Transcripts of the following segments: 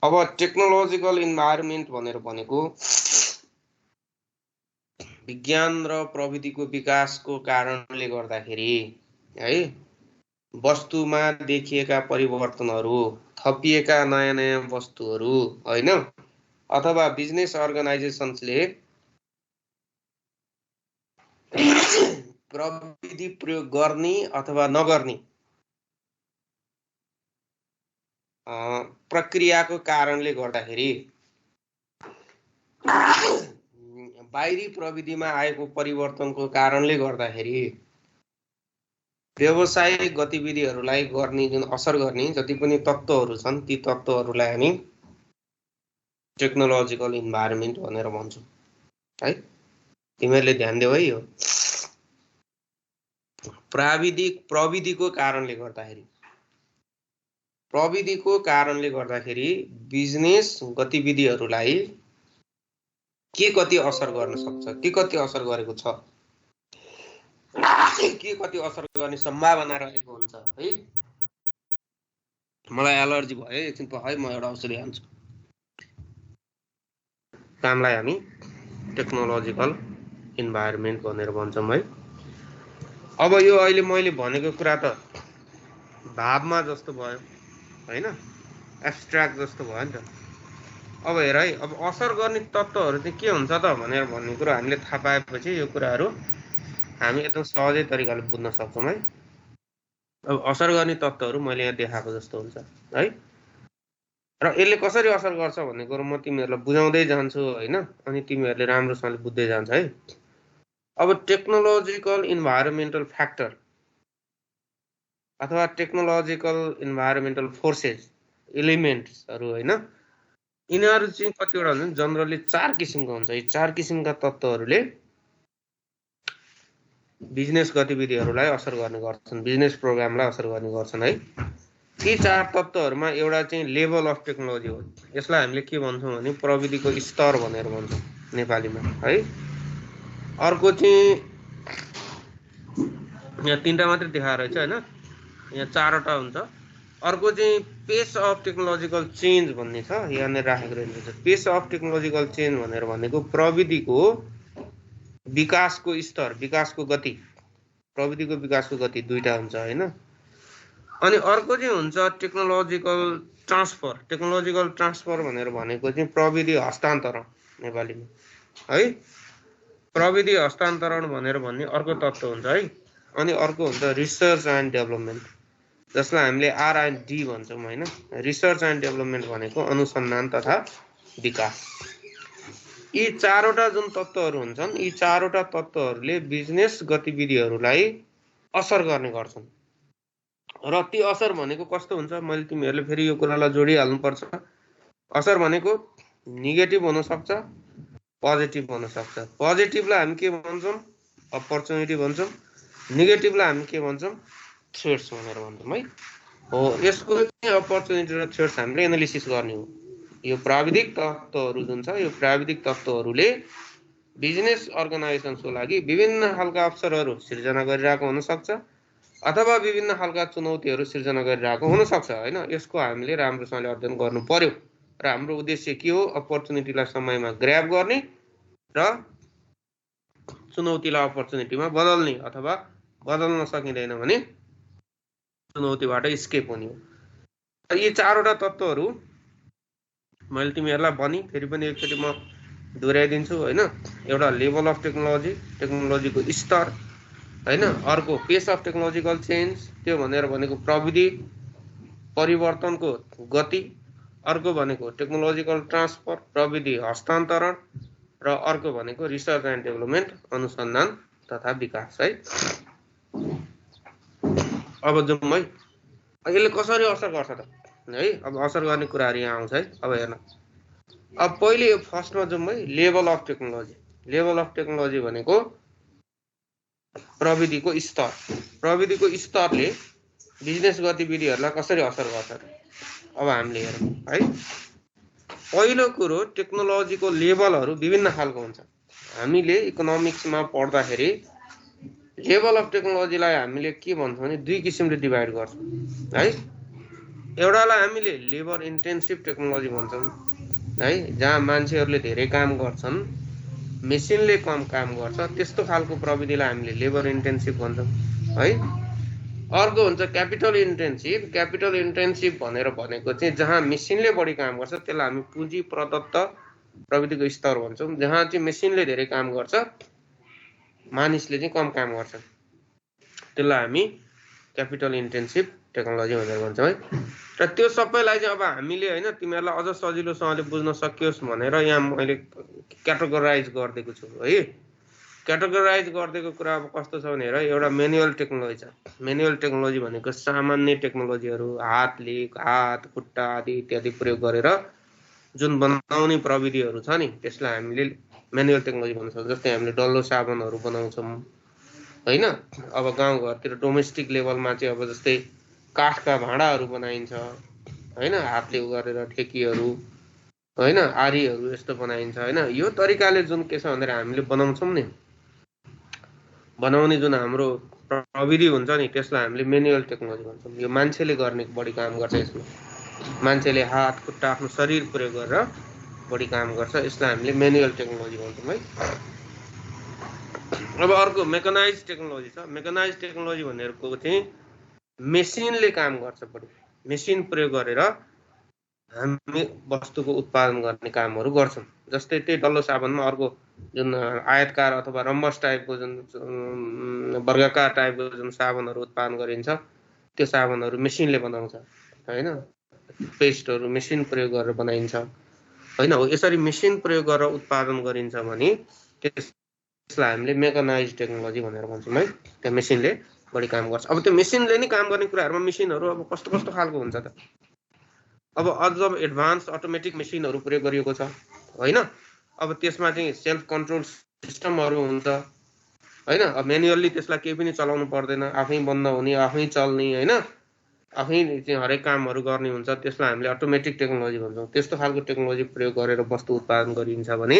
अब technological environment भनेको विज्ञान र प्रविधिको विकासको कारणले गर्दाखेरि है वस्तुमा देखिएका परिवर्तनहरू, थपिएका नयाँ वस्तुहरू हैन, अथवा बिजनेस अर्गनाइजेसन्सले प्रविधि प्रयोग गर्ने अथवा नगर्ने प्रक्रियाको कारणले गर्दाखेरि बाहिरी प्रविधिमा आएको परिवर्तनको कारणले गर्दाखेरि व्यावसायिक गतिविधिहरूलाई गर्ने जुन असर गर्ने जति पनि तत्त्वहरू छन् ती तत्त्वहरूलाई हामी टेक्नोलोजिकल इन्भाइरोमेन्ट भनेर भन्छौँ है। तिमीहरूले ध्यान देऊ है, यो प्रविधिको कारणले गर्दाखेरि बिजनेस गतिविधिहरूलाई के कति असर गर्न सक्छ, के कति असर गरेको छ, के कति असर गर्ने सम्भावना रहेको हुन्छ है। मलाई एलर्जी भयो, एकछिन है म एउटा औषधि हाल्छु। कामलाई हामी टेक्नोलोजिकल इन्भाइरोमेन्ट भनेर भन्छौँ है। अब यो अहिले मैले भनेको कुरा त भावमा जस्तो भयो हैन, एब्स्ट्र्याक्ट जस्तो भयो नि त। अब हेर है, अब असर गर्ने तत्त्वहरू चाहिँ के हुन्छ त भनेर भन्ने कुरा हामीले थाहा पाएपछि यो कुराहरू हामी एकदम सहजै तरिकाले बुझ्न सक्छौँ है। अब असर गर्ने तत्त्वहरू मैले यहाँ देखाएको जस्तो हुन्छ है, र यसले कसरी असर गर्छ भन्ने कुरो म तिमीहरूलाई बुझाउँदै जान्छु हैन, अनि तिमीहरूले राम्रोसँगले बुझ्दै जान्छ है। अब टेक्नोलोजिकल इन्भाइरोमेन्टल फ्याक्टर अथवा टेक्नोलोजिकल इन्भाइरोमेन्टल फोर्सेस एलिमेन्ट्सहरू हैन, यिनीहरू चाहिँ कतिवटा हुन्छ जनरली 4 किसिमको हुन्छ। यी 4 किसिमका तत्त्वहरूले बिजनेस गतिविधिहरूलाई असर गर्ने गर्छन्, बिजनेस प्रोग्रामलाई असर गर्ने गर्छन् है। यी 4 तत्त्वहरूमा एउटा चाहिँ लेभल अफ टेक्नोलोजी हो। यसलाई हामीले के भन्छौँ भने प्रविधिको स्तर भनेर भन्छौँ नेपालीमा है। अर्को चाहिँ यहाँ 3टा मात्रै देखाएर रहेछ हैन, यहाँ 4वटा हुन्छ। अर्को चाहिँ पेस अफ टेक्नोलोजिकल चेन्ज भन्ने छ, यहाँनिर राखेको रहेछ। पेस अफ टेक्नोलोजिकल चेन्ज भनेर भनेको प्रविधिको विकासको स्तर, विकासको गति, प्रविधिको विकासको गति 2टा हुन्छ हैन। अनि अर्को चाहिँ हुन्छ टेक्नोलोजिकल ट्रान्सफर। टेक्नोलोजिकल ट्रान्सफर भनेर भनेको चाहिँ प्रविधि हस्तान्तरण नेपालीमा है। प्रविधि हस्तान्तरण भनेर भन्ने अर्को तत्त्व हुन्छ है। अनि अर्को हुन्छ रिसर्च एन्ड डेभलपमेन्ट, जसलाई हामीले R&D भन्छौँ हैन। रिसर्च एन्ड डेभलपमेन्ट भनेको अनुसन्धान तथा विकास। यी 4वटा जुन तत्त्वहरू हुन्छन्, यी 4वटा तत्त्वहरूले बिजनेस गतिविधिहरूलाई असर गर्ने गर्छन्। र ती असर भनेको कस्तो हुन्छ, मैले तिमीहरूले फेरि यो कुरालाई जोडिहाल्नुपर्छ। असर भनेको नेगेटिभ हुन सक्छ, पोजिटिभ हुन सक्छ। पोजिटिभलाई हामी के भन्छौँ, अपर्च्युनिटी भन्छौँ। नेगेटिभलाई हामी के भन्छौँ, थ्रेट्स भनेर भन्छौँ है। हो, यसको चाहिँ अपर्च्युनिटी र थ्रेट्स हामीले एनालिसिस गर्ने हो। यो प्राविधिक तत्त्वहरू जुन छ, यो प्राविधिक तत्त्वहरूले बिजनेस अर्गनाइजेसन्सको लागि विभिन्न खालका अवसरहरू सिर्जना गरिरहेको हुन सक्छ अथवा विभिन्न खालका चुनौतीहरू सिर्जना गरिरहेको हुन सक्छ हैन। यसको हामीले राम्रोसँगले अध्ययन गर्नु पर्यो र हाम्रो उद्देश्य के हो, अपर्च्युनिटीलाई समयमा ग्र्याब गर्ने र चुनौतीलाई अपर्च्युनिटीमा बदल्ने, अथवा बदल्न सकिँदैन भने चुनौतीबाट स्केप हुने हो। यी 4वटा तत्त्वहरू मैले तिमीहरूलाई भनि फेरि पनि एकचोटि म दोहोऱ्याइदिन्छु हैन। एउटा लेभल अफ टेक्नोलोजी, टेक्नोलोजीको स्तर हैन। अर्को पेस अफ टेक्नोलोजिकल चेन्ज, त्यो भनेर भनेको प्रविधि परिवर्तनको गति। अर्को भनेको टेक्नोलोजिकल ट्रान्सफर, प्रविधि हस्तान्तरण। र अर्को भनेको रिसर्च एन्ड डेभलपमेन्ट, अनुसन्धान तथा विकास है। अब जाउँ है, यसले कसरी असर गर्छ त है। अब असर गर्ने कुराहरू यहाँ आउँछ है। अब हेर्न, अब पहिले यो फर्स्टमा जाउँ है, level of technology. Level of technology भनेको प्रविधिको स्तर। प्रविधिको स्तरले बिजनेस गतिविधिहरूलाई कसरी असर गर्छ त अब हामीले हेरौँ है। पहिलो कुरो, टेक्नोलोजीको लेभलहरू विभिन्न खालको हुन्छ। हामीले इकोनोमिक्समा पढ्दाखेरि लेभल अफ टेक्नोलोजीलाई हामीले के भन्छौँ भने 2 किसिमले डिभाइड गर्छौँ है। एउटालाई हामीले लेबर इन्टेन्सिभ टेक्नोलोजी भन्छौँ है, जहाँ मान्छेहरूले धेरै काम गर्छन्, मेसिनले कम काम गर्छ, त्यस्तो खालको प्रविधिलाई हामीले लेबर इन्टेन्सिभ भन्छौँ है। अर्को हुन्छ क्यापिटल इन्टेन्सिभ। क्यापिटल इन्टेन्सिभ भनेको चाहिँ जहाँ मेसिनले बढी काम गर्छ त्यसलाई हामी पुँजी प्रदत्त प्रविधिको स्तर भन्छौँ। जहाँ चाहिँ मेसिनले धेरै काम गर्छ, मानिसले चाहिँ कम काम गर्छ, त्यसलाई हामी क्यापिटल इन्टेन्सिभ टेक्नोलोजी भनेर भन्छौँ है। र त्यो सबैलाई चाहिँ अब हामीले होइन तिमीहरूलाई अझ सजिलोसँगले बुझ्न सकियोस् भनेर यहाँ मैले क्याटेगोराइज गरिदिएको छु है। क्याटेगोराइज गरिदिएको कुरा अब कस्तो छ भने हेर, एउटा मेनुअल टेक्नोलोजी छ। मेनुअल टेक्नोलोजी भनेको सामान्य टेक्नोलोजीहरू, हात खुट्टा आदि इत्यादि प्रयोग गरेर जुन बनाउने प्रविधिहरू छ नि त्यसलाई हामीले मेनुअल टेक्नोलोजी भन्छौँ। जस्तै हामीले डल्लो साबुनहरू बनाउँछौँ होइन। अब गाउँघरतिर डोमेस्टिक लेभलमा चाहिँ अब जस्तै काठका भाँडाहरू बनाइन्छ होइन, हातले गरेर ठेकीहरू होइन, आरीहरू यस्तो बनाइन्छ होइन। यो तरिकाले जुन के छ भनेर हामीले बनाउँछौँ नि, बनाउने जुन हाम्रो प्रविधि हुन्छ नि त्यसलाई हामीले मेनुअल टेक्नोलोजी भन्छौँ। यो मान्छेले गर्ने बढी काम गर्छ। यसमा मान्छेले हात खुट्टा आफ्नो शरीर प्रयोग गरेर बढी काम गर्छ, यसलाई हामीले मेनुअल टेक्नोलोजी भन्छौँ है। अब अर्को मेकनाइज टेक्नोलोजी छ। मेकनाइज टेक्नोलोजी भनेको चाहिँ मेसिनले काम गर्छ, बढी मेसिन प्रयोग गरेर हामी वस्तुको उत्पादन गर्ने कामहरू गर्छौँ। जस्तै त्यही डल्लो साबुनमा अर्को जुन आयतकार अथवा रम्बस टाइपको जुन वर्गाकार टाइपको जुन साबुनहरू उत्पादन गरिन्छ त्यो साबुनहरू मेसिनले बनाउँछ होइन। पेस्टहरू मेसिन प्रयोग गरेर बनाइन्छ होइन। हो यसरी मेसिन प्रयोग गरेर उत्पादन गरिन्छ भने त्यसलाई हामीले मेकनाइज टेक्नोलोजी भनेर भन्छौँ है। त्यो मेसिनले बढी काम गर्छ। अब त्यो मेसिनले नै काम गर्ने कुराहरूमा मेसिनहरू अब कस्तो कस्तो खालको हुन्छ त। अब अझ एडभान्स अटोमेटिक मेसिनहरू प्रयोग गरिएको छ होइन। अब त्यसमा चाहिँ सेल्फ कन्ट्रोल सिस्टमहरू हुन्छ होइन। अब मेनुअल्ली त्यसलाई केही पनि चलाउनु पर्दैन, आफै बन्द हुने, आफै चल्ने होइन, आफै चाहिँ हरेक कामहरू गर्ने हुन्छ। त्यसलाई हामीले अटोमेटिक टेक्नोलोजी भन्छौँ। त्यस्तो खालको टेक्नोलोजी प्रयोग गरेर वस्तु उत्पादन गरिन्छ भने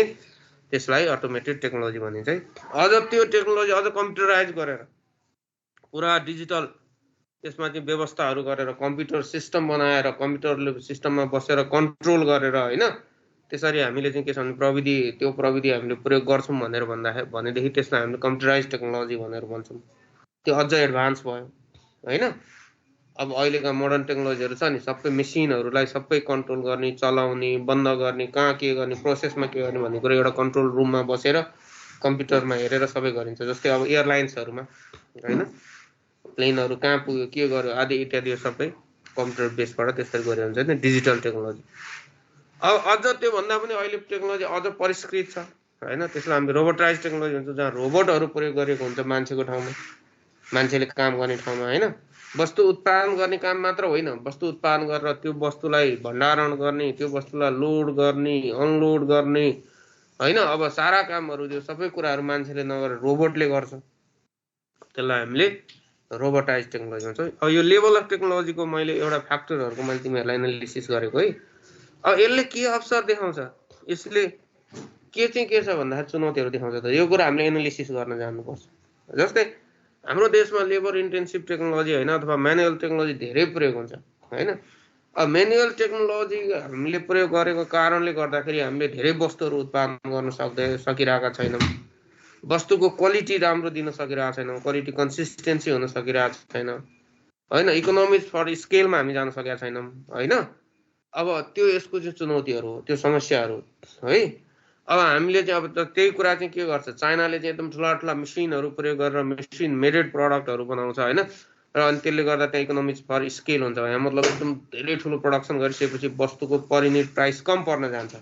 त्यसलाई अटोमेटेड टेक्नोलोजी भनिन्छ है। अझ त्यो टेक्नोलोजी अझ कम्प्युटराइज गरेर पुरा डिजिटल त्यसमा चाहिँ व्यवस्थाहरू गरेर कम्प्युटर सिस्टम बनाएर कम्प्युटर सिस्टममा बसेर कन्ट्रोल गरेर होइन, त्यसरी हामीले चाहिँ के छ भने त्यो प्रविधि हामीले प्रयोग गर्छौँ भनेदेखि त्यसलाई हामीले कम्प्युटराइज टेक्नोलोजी भनेर भन्छौँ। त्यो अझ एडभान्स भयो होइन। अब अहिलेका मोडर्न टेक्नोलोजीहरू छ नि, सबै मेसिनहरूलाई सबै कन्ट्रोल गर्ने, चलाउने, बन्द गर्ने, कहाँ के गर्ने, प्रोसेसमा के गर्ने भन्ने कुरा एउटा कन्ट्रोल रुममा बसेर कम्प्युटरमा हेरेर सबै गरिन्छ। जस्तै अब एयरलाइन्सहरूमा होइन, प्लेनहरू कहाँ पुग्यो, के गर्यो आदि इत्यादि सबै कम्प्युटर बेसबाट त्यसरी गरेर हुन्छ नि, डिजिटल टेक्नोलोजी। अब अझ त्योभन्दा पनि अहिले टेक्नोलोजी अझ परिष्कृत छ होइन। त्यसलाई हामी रोबोटाइज टेक्नोलोजी भन्छ, जहाँ रोबोटहरू प्रयोग गरेको हुन्छ मान्छेको ठाउँमा, मान्छेले काम गर्ने ठाउँमा होइन। वस्तु उत्पादन गर्ने काम मात्र होइन, वस्तु उत्पादन गरेर त्यो वस्तुलाई भण्डारण गर्ने, त्यो वस्तुलाई लोड गर्ने, अनलोड गर्ने होइन। अब सारा कामहरू त्यो सबै कुराहरू मान्छेले नगरेर रोबोटले गर्छ, त्यसलाई हामीले रोबोटाइज टेक्नोलोजी भन्छ। अब यो लेभल अफ टेक्नोलोजीको मैले एउटा फ्याक्टरहरूको मैले तिमीहरूलाई एनालिसिस गरेको है। अब यसले के अवसर देखाउँछ, यसले के चाहिँ के छ भन्दाखेरि चुनौतीहरू देखाउँछ त, यो कुरा हामीले एनालिसिस गर्न जान्नुपर्छ। जस्तै हाम्रो देशमा लेबर इन्टेन्सिभ टेक्नोलोजी होइन अथवा म्यानुअल टेक्नोलोजी धेरै प्रयोग हुन्छ होइन। अब म्यानुअल टेक्नोलोजी हामीले प्रयोग गरेको कारणले गर्दाखेरि हामीले धेरै वस्तुहरू उत्पादन गर्न सकिरहेका छैनौँ। वस्तुको क्वालिटी राम्रो दिन सकिरहेको छैनौँ, क्वालिटी कन्सिस्टेन्सी हुन सकिरहेको छैन होइन। इकोनोमिक्स फर स्केलमा हामी जान सकेका छैनौँ होइन। अब त्यो यसको चाहिँ चुनौतीहरू हो, त्यो समस्याहरू है। अब हामीले चाहिँ अब त्यही कुरा चाहिँ के गर्छ, चाइनाले चाहिँ एकदम ठुला ठुला मेसिनहरू प्रयोग गरेर मेसिन मेडेड प्रडक्टहरू बनाउँछ होइन। र अनि त्यसले गर्दा त्यहाँ इकोनोमिक्स फर स्केल हुन्छ। यहाँ मतलब एकदम धेरै ठुलो प्रोडक्सन गरिसकेपछि वस्तुको पर युनिट प्राइस कम पर्न जान्छ,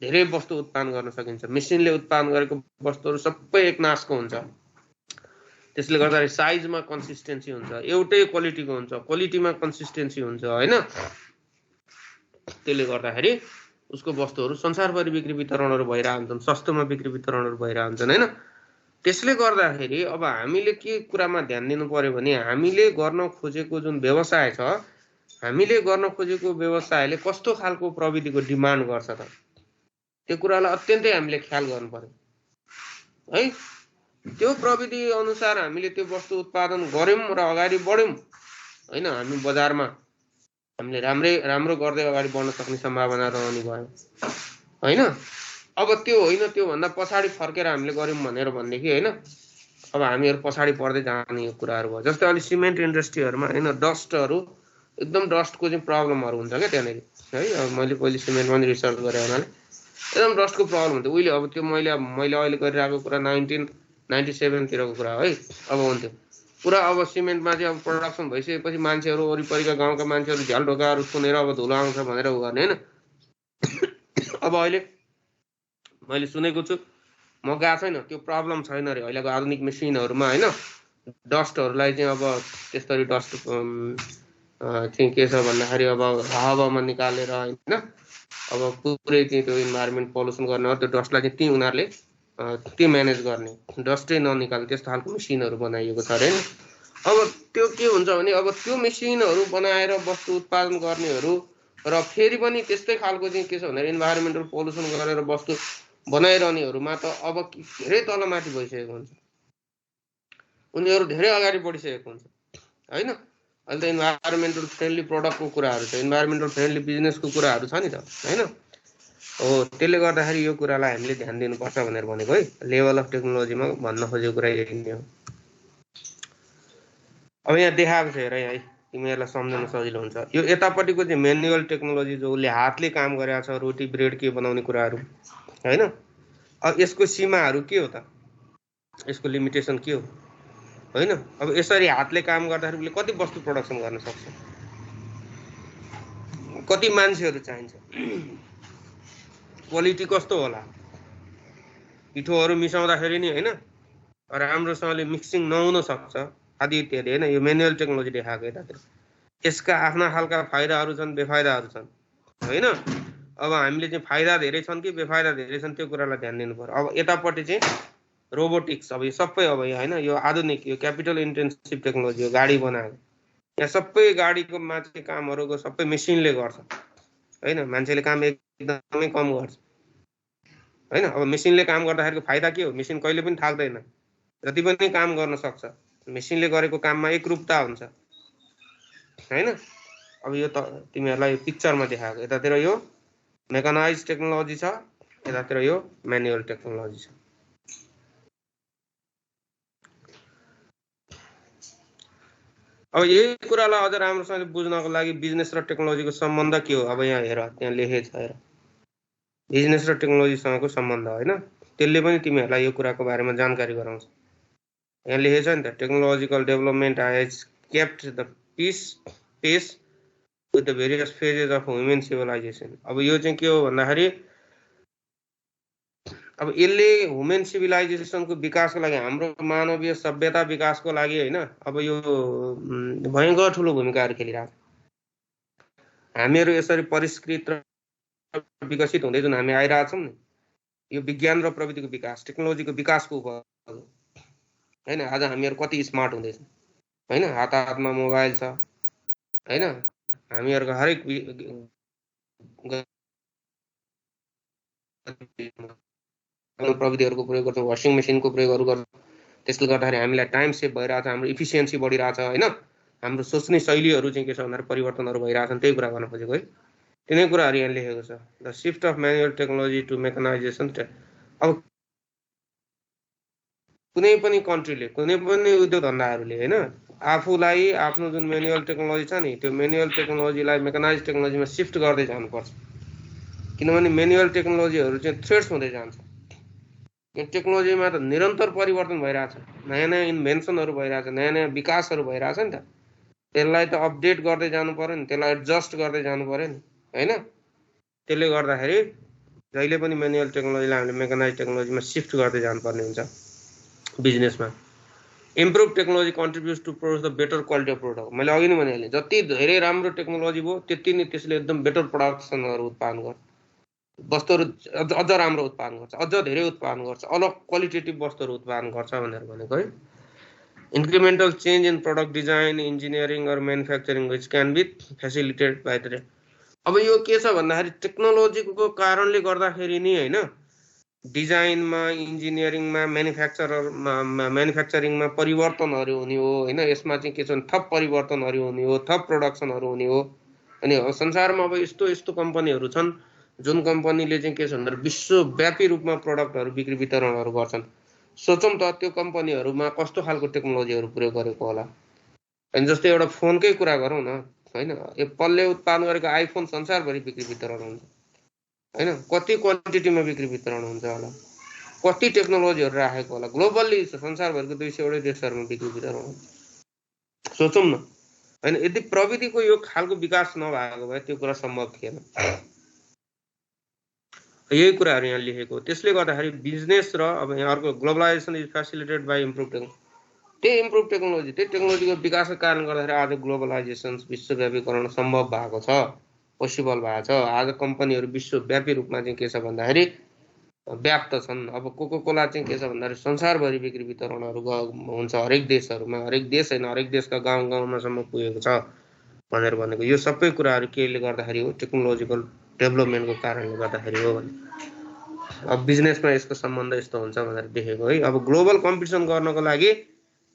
धेरै वस्तु उत्पादन गर्न सकिन्छ। मेसिनले उत्पादन गरेको वस्तुहरू सबै एकनासको हुन्छ, त्यसले गर्दाखेरि साइजमा कन्सिस्टेन्सी हुन्छ, एउटै क्वालिटीको हुन्छ, क्वालिटीमा कन्सिस्टेन्सी हुन्छ होइन। त्यसले गर्दाखेरि उसको वस्तुहरू संसारभरि बिक्री वितरणहरू भइरहन्छन्, सस्तोमा बिक्री वितरणहरू भइरहन्छन् होइन। त्यसले गर्दाखेरि अब हामीले के कुरामा ध्यान दिनु पर्यो भने हामीले गर्न खोजेको जुन व्यवसाय छ, हामीले गर्न खोजेको व्यवसायले कस्तो खालको प्रविधिको डिमान्ड गर्छ त, त्यो कुरालाई अत्यन्तै हामीले ख्याल गर्नु पर्यो है। त्यो प्रविधि अनुसार हामीले त्यो वस्तु उत्पादन गऱ्यौँ र अगाडि बढ्यौँ होइन, हामी बजारमा हामीले राम्रो गर्दै अगाडि बढ्न सक्ने सम्भावना रहने भयो हैन। अब त्यो होइन, त्यो भन्दा पछाडि फर्केर हामीले गर्यौं भनेदेखि हैन, अब हामीहरु पछाडि पर्दै जाने यो कुराहरु भयो। जस्तै अलि सिमेन्ट इन्डस्ट्रीहरुमा हैन डस्टहरु एकदम डस्टको चाहिँ प्रब्लमहरु हुन्छ के त्यहाँनेरि है। अब मैले पहिले सिमेन्टमा पनि रिसर्च गरे हुनाले एकदम डस्टको प्रब्लम हुन्छ उहिले। अब त्यो मैले अहिले गरिरहेको कुरा 1997 तिरको कुरा है। अब हुन्थ्यो पुरा। अब सिमेन्टमा चाहिँ अब प्रोडक्सन भइसकेपछि मान्छेहरु वरिपरिका गाउँका मान्छेहरु झ्याल ढोकाहरु सुनेर अब धुलो आउँछ भनेर उ गर्ने हैन। अब अहिले मैले सुनेको छु, म गएको छैन, त्यो प्रब्लम छैन रे अहिलेको आधुनिक मेसिनहरुमा हैन। डस्टहरुलाई चाहिँ अब त्यसरी डस्ट चाहिँ के छ भन्दाखेरि अब हावामा निकालेर हैन, अब पुरै चाहिँ त्यो इन्भाइरोमेन्ट पोल्युसन गर्ने हो, त्यो डस्टलाई चाहिँ ती उनीहरुले त्यो म्यानेज गर्ने, डस्टै ननिकाल्ने त्यस्तो खालको मेसिनहरु बनाइएको छ रे। अब त्यो के हुन्छ भने अब त्यो मेसिनहरु बनाएर वस्तु उत्पादन गर्नेहरु र फेरि पनि त्यस्तै खालको चाहिँ के छ भने इन्भाइरोमेन्टल पोल्युसन गरेर वस्तु बनाइरहनेहरुमा त अब धेरै तलमाथि भइसकेको हुन्छ, उनीहरु धेरै अगाडि बढिसकेको हुन्छ हैन। अहिले त इन्भाइरोमेन्टल फ्रेन्डली प्रोडक्टको कुराहरु छ, इन्भाइरोमेन्टल फ्रेन्डली बिजनेसको कुराहरु छ नि त हैन। हो त्यसले गर्दाखेरि यो कुरालाई हामीले ध्यान दिनुपर्छ भनेर भनेको है। लेभल अफ टेक्नोलोजीमा भन्न खोजेको कुरा यही नै हो। अब यहाँ देखाएको छ हेर है, तिमीहरुलाई सम्झन सजिलो हुन्छ। यो यतापट्टिको चाहिँ म्यानुअल टेक्नोलोजी जो उसले हातले काम गरेको छ, रोटी ब्रेड के बनाउने कुराहरु हैन। अब यसको सीमाहरु के हो त, यसको लिमिटेसन के हो हैन। अब यसरी हातले काम गर्दाखेरि उसले कति वस्तु प्रोडक्सन गर्न सक्छ, कति मान्छेहरु चाहिन्छ, क्वालिटी कस्तो होला, पिठोहरु मिसाउँदाखेरि नि हैन राम्रोसँगले मिक्सिङ नहुन सक्छ आदि इत्यादि हैन। यो म्यानुअल टेक्नोलोजी देखाएको यतातिर। यसका आफ्ना खालका फाइदाहरु छन्, बेफाइदाहरु छन् हैन। अब हामीले चाहिँ फाइदा धेरै छन् कि बेफाइदा धेरै छन् त्यो कुरालाई ध्यान दिनु पर्यो। अब यतापट्टि चाहिँ रोबोटिक्स, अब यो सबै अब हैन यो आधुनिक यो क्यापिटल इन्टेन्सिभ टेक्नोलोजी हो, गाडी बनाएको। यहाँ सबै गाडीको माथि कामहरुको सबै मेसिनले गर्छ हैन, मान्छेले काम एकदमै कम गर्छ हैन। अब मेसिनले काम गर्दाखेरिको फाइदा के हो, मेसिन कहिले पनि थाक्दैन, जति पनि काम गर्न सक्छ, मेसिनले गरेको काममा एकरूपता हुन्छ हैन। अब यो त तिमीहरुलाई पिक्चरमा देखाएको, यतातिर यो मेकानाइज टेक्नोलोजी छ, यतातिर यो म्यानुअल टेक्नोलोजी छ। अब यही कुरालाई अझ राम्रोसँगले बुझ्नको लागि बिजनेस र टेक्नोलोजीको सम्बन्ध के हो, अब यहाँ हेर त्यहाँ लेखेको छ हेर, बिजनेस र टेक्नोलोजीसँगको सम्बन्ध हैन। त्यसले पनि तिमीहरुलाई यो कुराको बारेमा जानकारी गराउँछ। यहाँ लेखेको छ नि त, technological development has kept the pace with the various phases of human civilisation. अब यो चाहिँ के हो भन्दाखेरि अब यसले ह्युमन सिभिलाइजेसनको विकासको लागि, हाम्रो मानवीय सभ्यता विकासको लागि हैन, अब यो भयंकर ठुलो भूमिकाहरु खेलिरहेको छ। हामीहरु यसरी परिष्कृत र विकसित हुँदै जुन हामी आइरहेछौं नि, यो विज्ञान र प्रविधिको विकास, टेक्नोलोजीको विकासको उपलब्धि हैन। आज हामीहरु कति स्मार्ट हुँदैछौं हैन, हात हातमा मोबाइल छ हैन, हामीहरुको हरेक प्रविधिहरुको प्रयोग गर्छौं, वाशिङ मेसिनको प्रयोगहरु गर्छौं। त्यसले गर्दाखेरि हामीलाई टाइम सेभ भइरहेछ, हाम्रो इफिसियन्सी बढिरहेछ हैन, हाम्रो सोच्ने शैलीहरु चाहिँ के छ भन्दा परिवर्तनहरु भइरहेछन्, त्यही कुरा गर्न खोजेको है। तिनै कुराहरु यहाँ लेखेको छ, the shift of manual technology to mechanisation. अब कुनै पनि कन्ट्रीले, कुनै पनि उद्योग धन्दाहरुले हैन आफूलाई आफ्नो जुन म्यानुअल टेक्नोलोजी छ नि, त्यो म्यानुअल टेक्नोलोजीलाई मेकानाइज टेक्नोलोजीमा शिफ्ट गर्दै जानुपर्छ, किनभने म्यानुअल टेक्नोलोजीहरु चाहिँ थ्रेट्स हुँदै जान्छ। यो टेक्नोलोजीमा त निरन्तर परिवर्तन भइरहेछ, नयाँ नयाँ इन्भेन्सनहरु भइरहेछ, नयाँ नयाँ विकासहरु भइरहेछ नि त, त्यसलाई त अपडेट गर्दै जानु पर्यो नि, त्यसलाई एडजस्ट गर्दै जानु पर्यो नि हैन। त्यसले गर्दाखेरि जहिले पनि म्यानुअल टेक्नोलोजीलाई हामीले मेकानाइज टेक्नोलोजीमा शिफ्ट गर्दै जानुपर्ने हुन्छ बिजनेसमा। Improve technology contributes to produce the better quality of product. मैले अघि नै भनिहालेँ, जति धेरै राम्रो टेक्नोलोजी भयो त्यति नै त्यसले एकदम बेटर प्रोडक्सनहरु उत्पादन गर्छ, वस्तुहरु अझ राम्रो उत्पादन गर्छ, अझ धेरै उत्पादन गर्छ, अलग क्वालिटेटिभ वस्तुहरु उत्पादन गर्छ भनेर भनेको है। Incremental change in product design, engineering or manufacturing which can be facilitated by the. अब यो के छ भन्दाखेरि टेक्नोलोजीको कारणले गर्दाखेरि नि हैन डिजाइनमा, इन्जिनियरिङमा, म्यानुफ्याक्चरिङमा परिवर्तनहरु हुने हो हैन। यसमा चाहिँ के छ भने थप परिवर्तनहरु हुने हो, थप प्रोडक्सनहरु हुने हो अनि संसारमा अब यस्तो यस्तो कम्पनीहरू छन् जुन कम्पनीले चाहिँ के छ भन्दा विश्वव्यापी रूपमा प्रडक्टहरू बिक्री वितरणहरू गर्छन्। सोचौँ त त्यो कम्पनीहरूमा कस्तो खालको टेक्नोलोजीहरू प्रयोग गरेको होला। अनि जस्तै एउटा फोनकै कुरा गरौँ न हैन, एप्पलले उत्पादन गरेको आइफोन संसारभरि बिक्री वितरण हुन्छ हैन, कति क्वान्टिटीमा बिक्री वितरण हुन्छ होला, कति टेक्नोलोजीहरू राखेको होला, ग्लोबल्ली संसारभरिको 200 देशहरूमा बिक्री वितरण हुन्छ। सोचौँ न हैन, यदि प्रविधिको यो खालको विकास नभएको भए त्यो कुरा सम्भव थिएन। यही कुराहरू यहाँ लेखेको। त्यसले गर्दाखेरि बिजनेस र अब यहाँ अर्को globalisation is facilitated by improve technology, त्यही इम्प्रुभ टेक्नोलोजी, त्यही टेक्नोलोजीको विकासको कारण गर्दाखेरि आज ग्लोबलाइजेसन विश्वव्यापीकरण सम्भव भएको छ, पोसिबल भएको छ। आज कम्पनीहरू विश्वव्यापी रूपमा चाहिँ के छ भन्दाखेरि व्याप्त छन्। अब कोको कोला चाहिँ के छ भन्दाखेरि संसारभरि बिक्री वितरणहरू हुन्छ, हरेक देशहरूमा, हरेक देश होइन हरेक देशका गाउँ गाउँमासम्म पुगेको छ भनेर भनेको। यो सबै कुराहरू केले गर्दाखेरि हो, टेक्नोलोजिकल डेभलपमेन्टको कारणले गर्दाखेरि हो भने। अब बिजनेसमा यसको सम्बन्ध यस्तो हुन्छ भनेर देखेको है। अब ग्लोबल कम्पिटिसन गर्नको लागि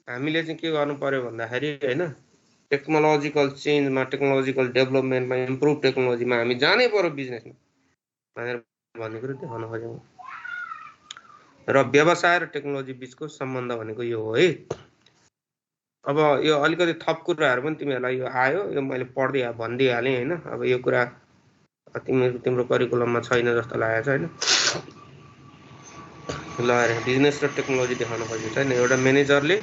हामीले चाहिँ के गर्नु पर्यो भन्दाखेरि हैन, टेक्नोलोजिकल चेन्जमा, टेक्नोलोजिकल डेभलपमेन्टमा, इम्प्रुभ टेक्नोलोजीमा हामी जानै पर्यो बिजनेसमा भनेर भन्ने कुरा देखाउन खोजेको। र व्यवसाय र टेक्नोलोजी बीचको सम्बन्ध भनेको यो हो है। अब यो अलिकति थप कुराहरू पनि तिमीहरूलाई यो आयो, यो मैले पढ्दै भनिदिइहालेँ हैन। अब यो कुरा तिम्रो करिकुलममा छैन जस्तो लागेको छ हैन। ल बिजनेस र टेक्नोलोजी देखाउन खोजेको छ हैन। एउटा म्यानेजरले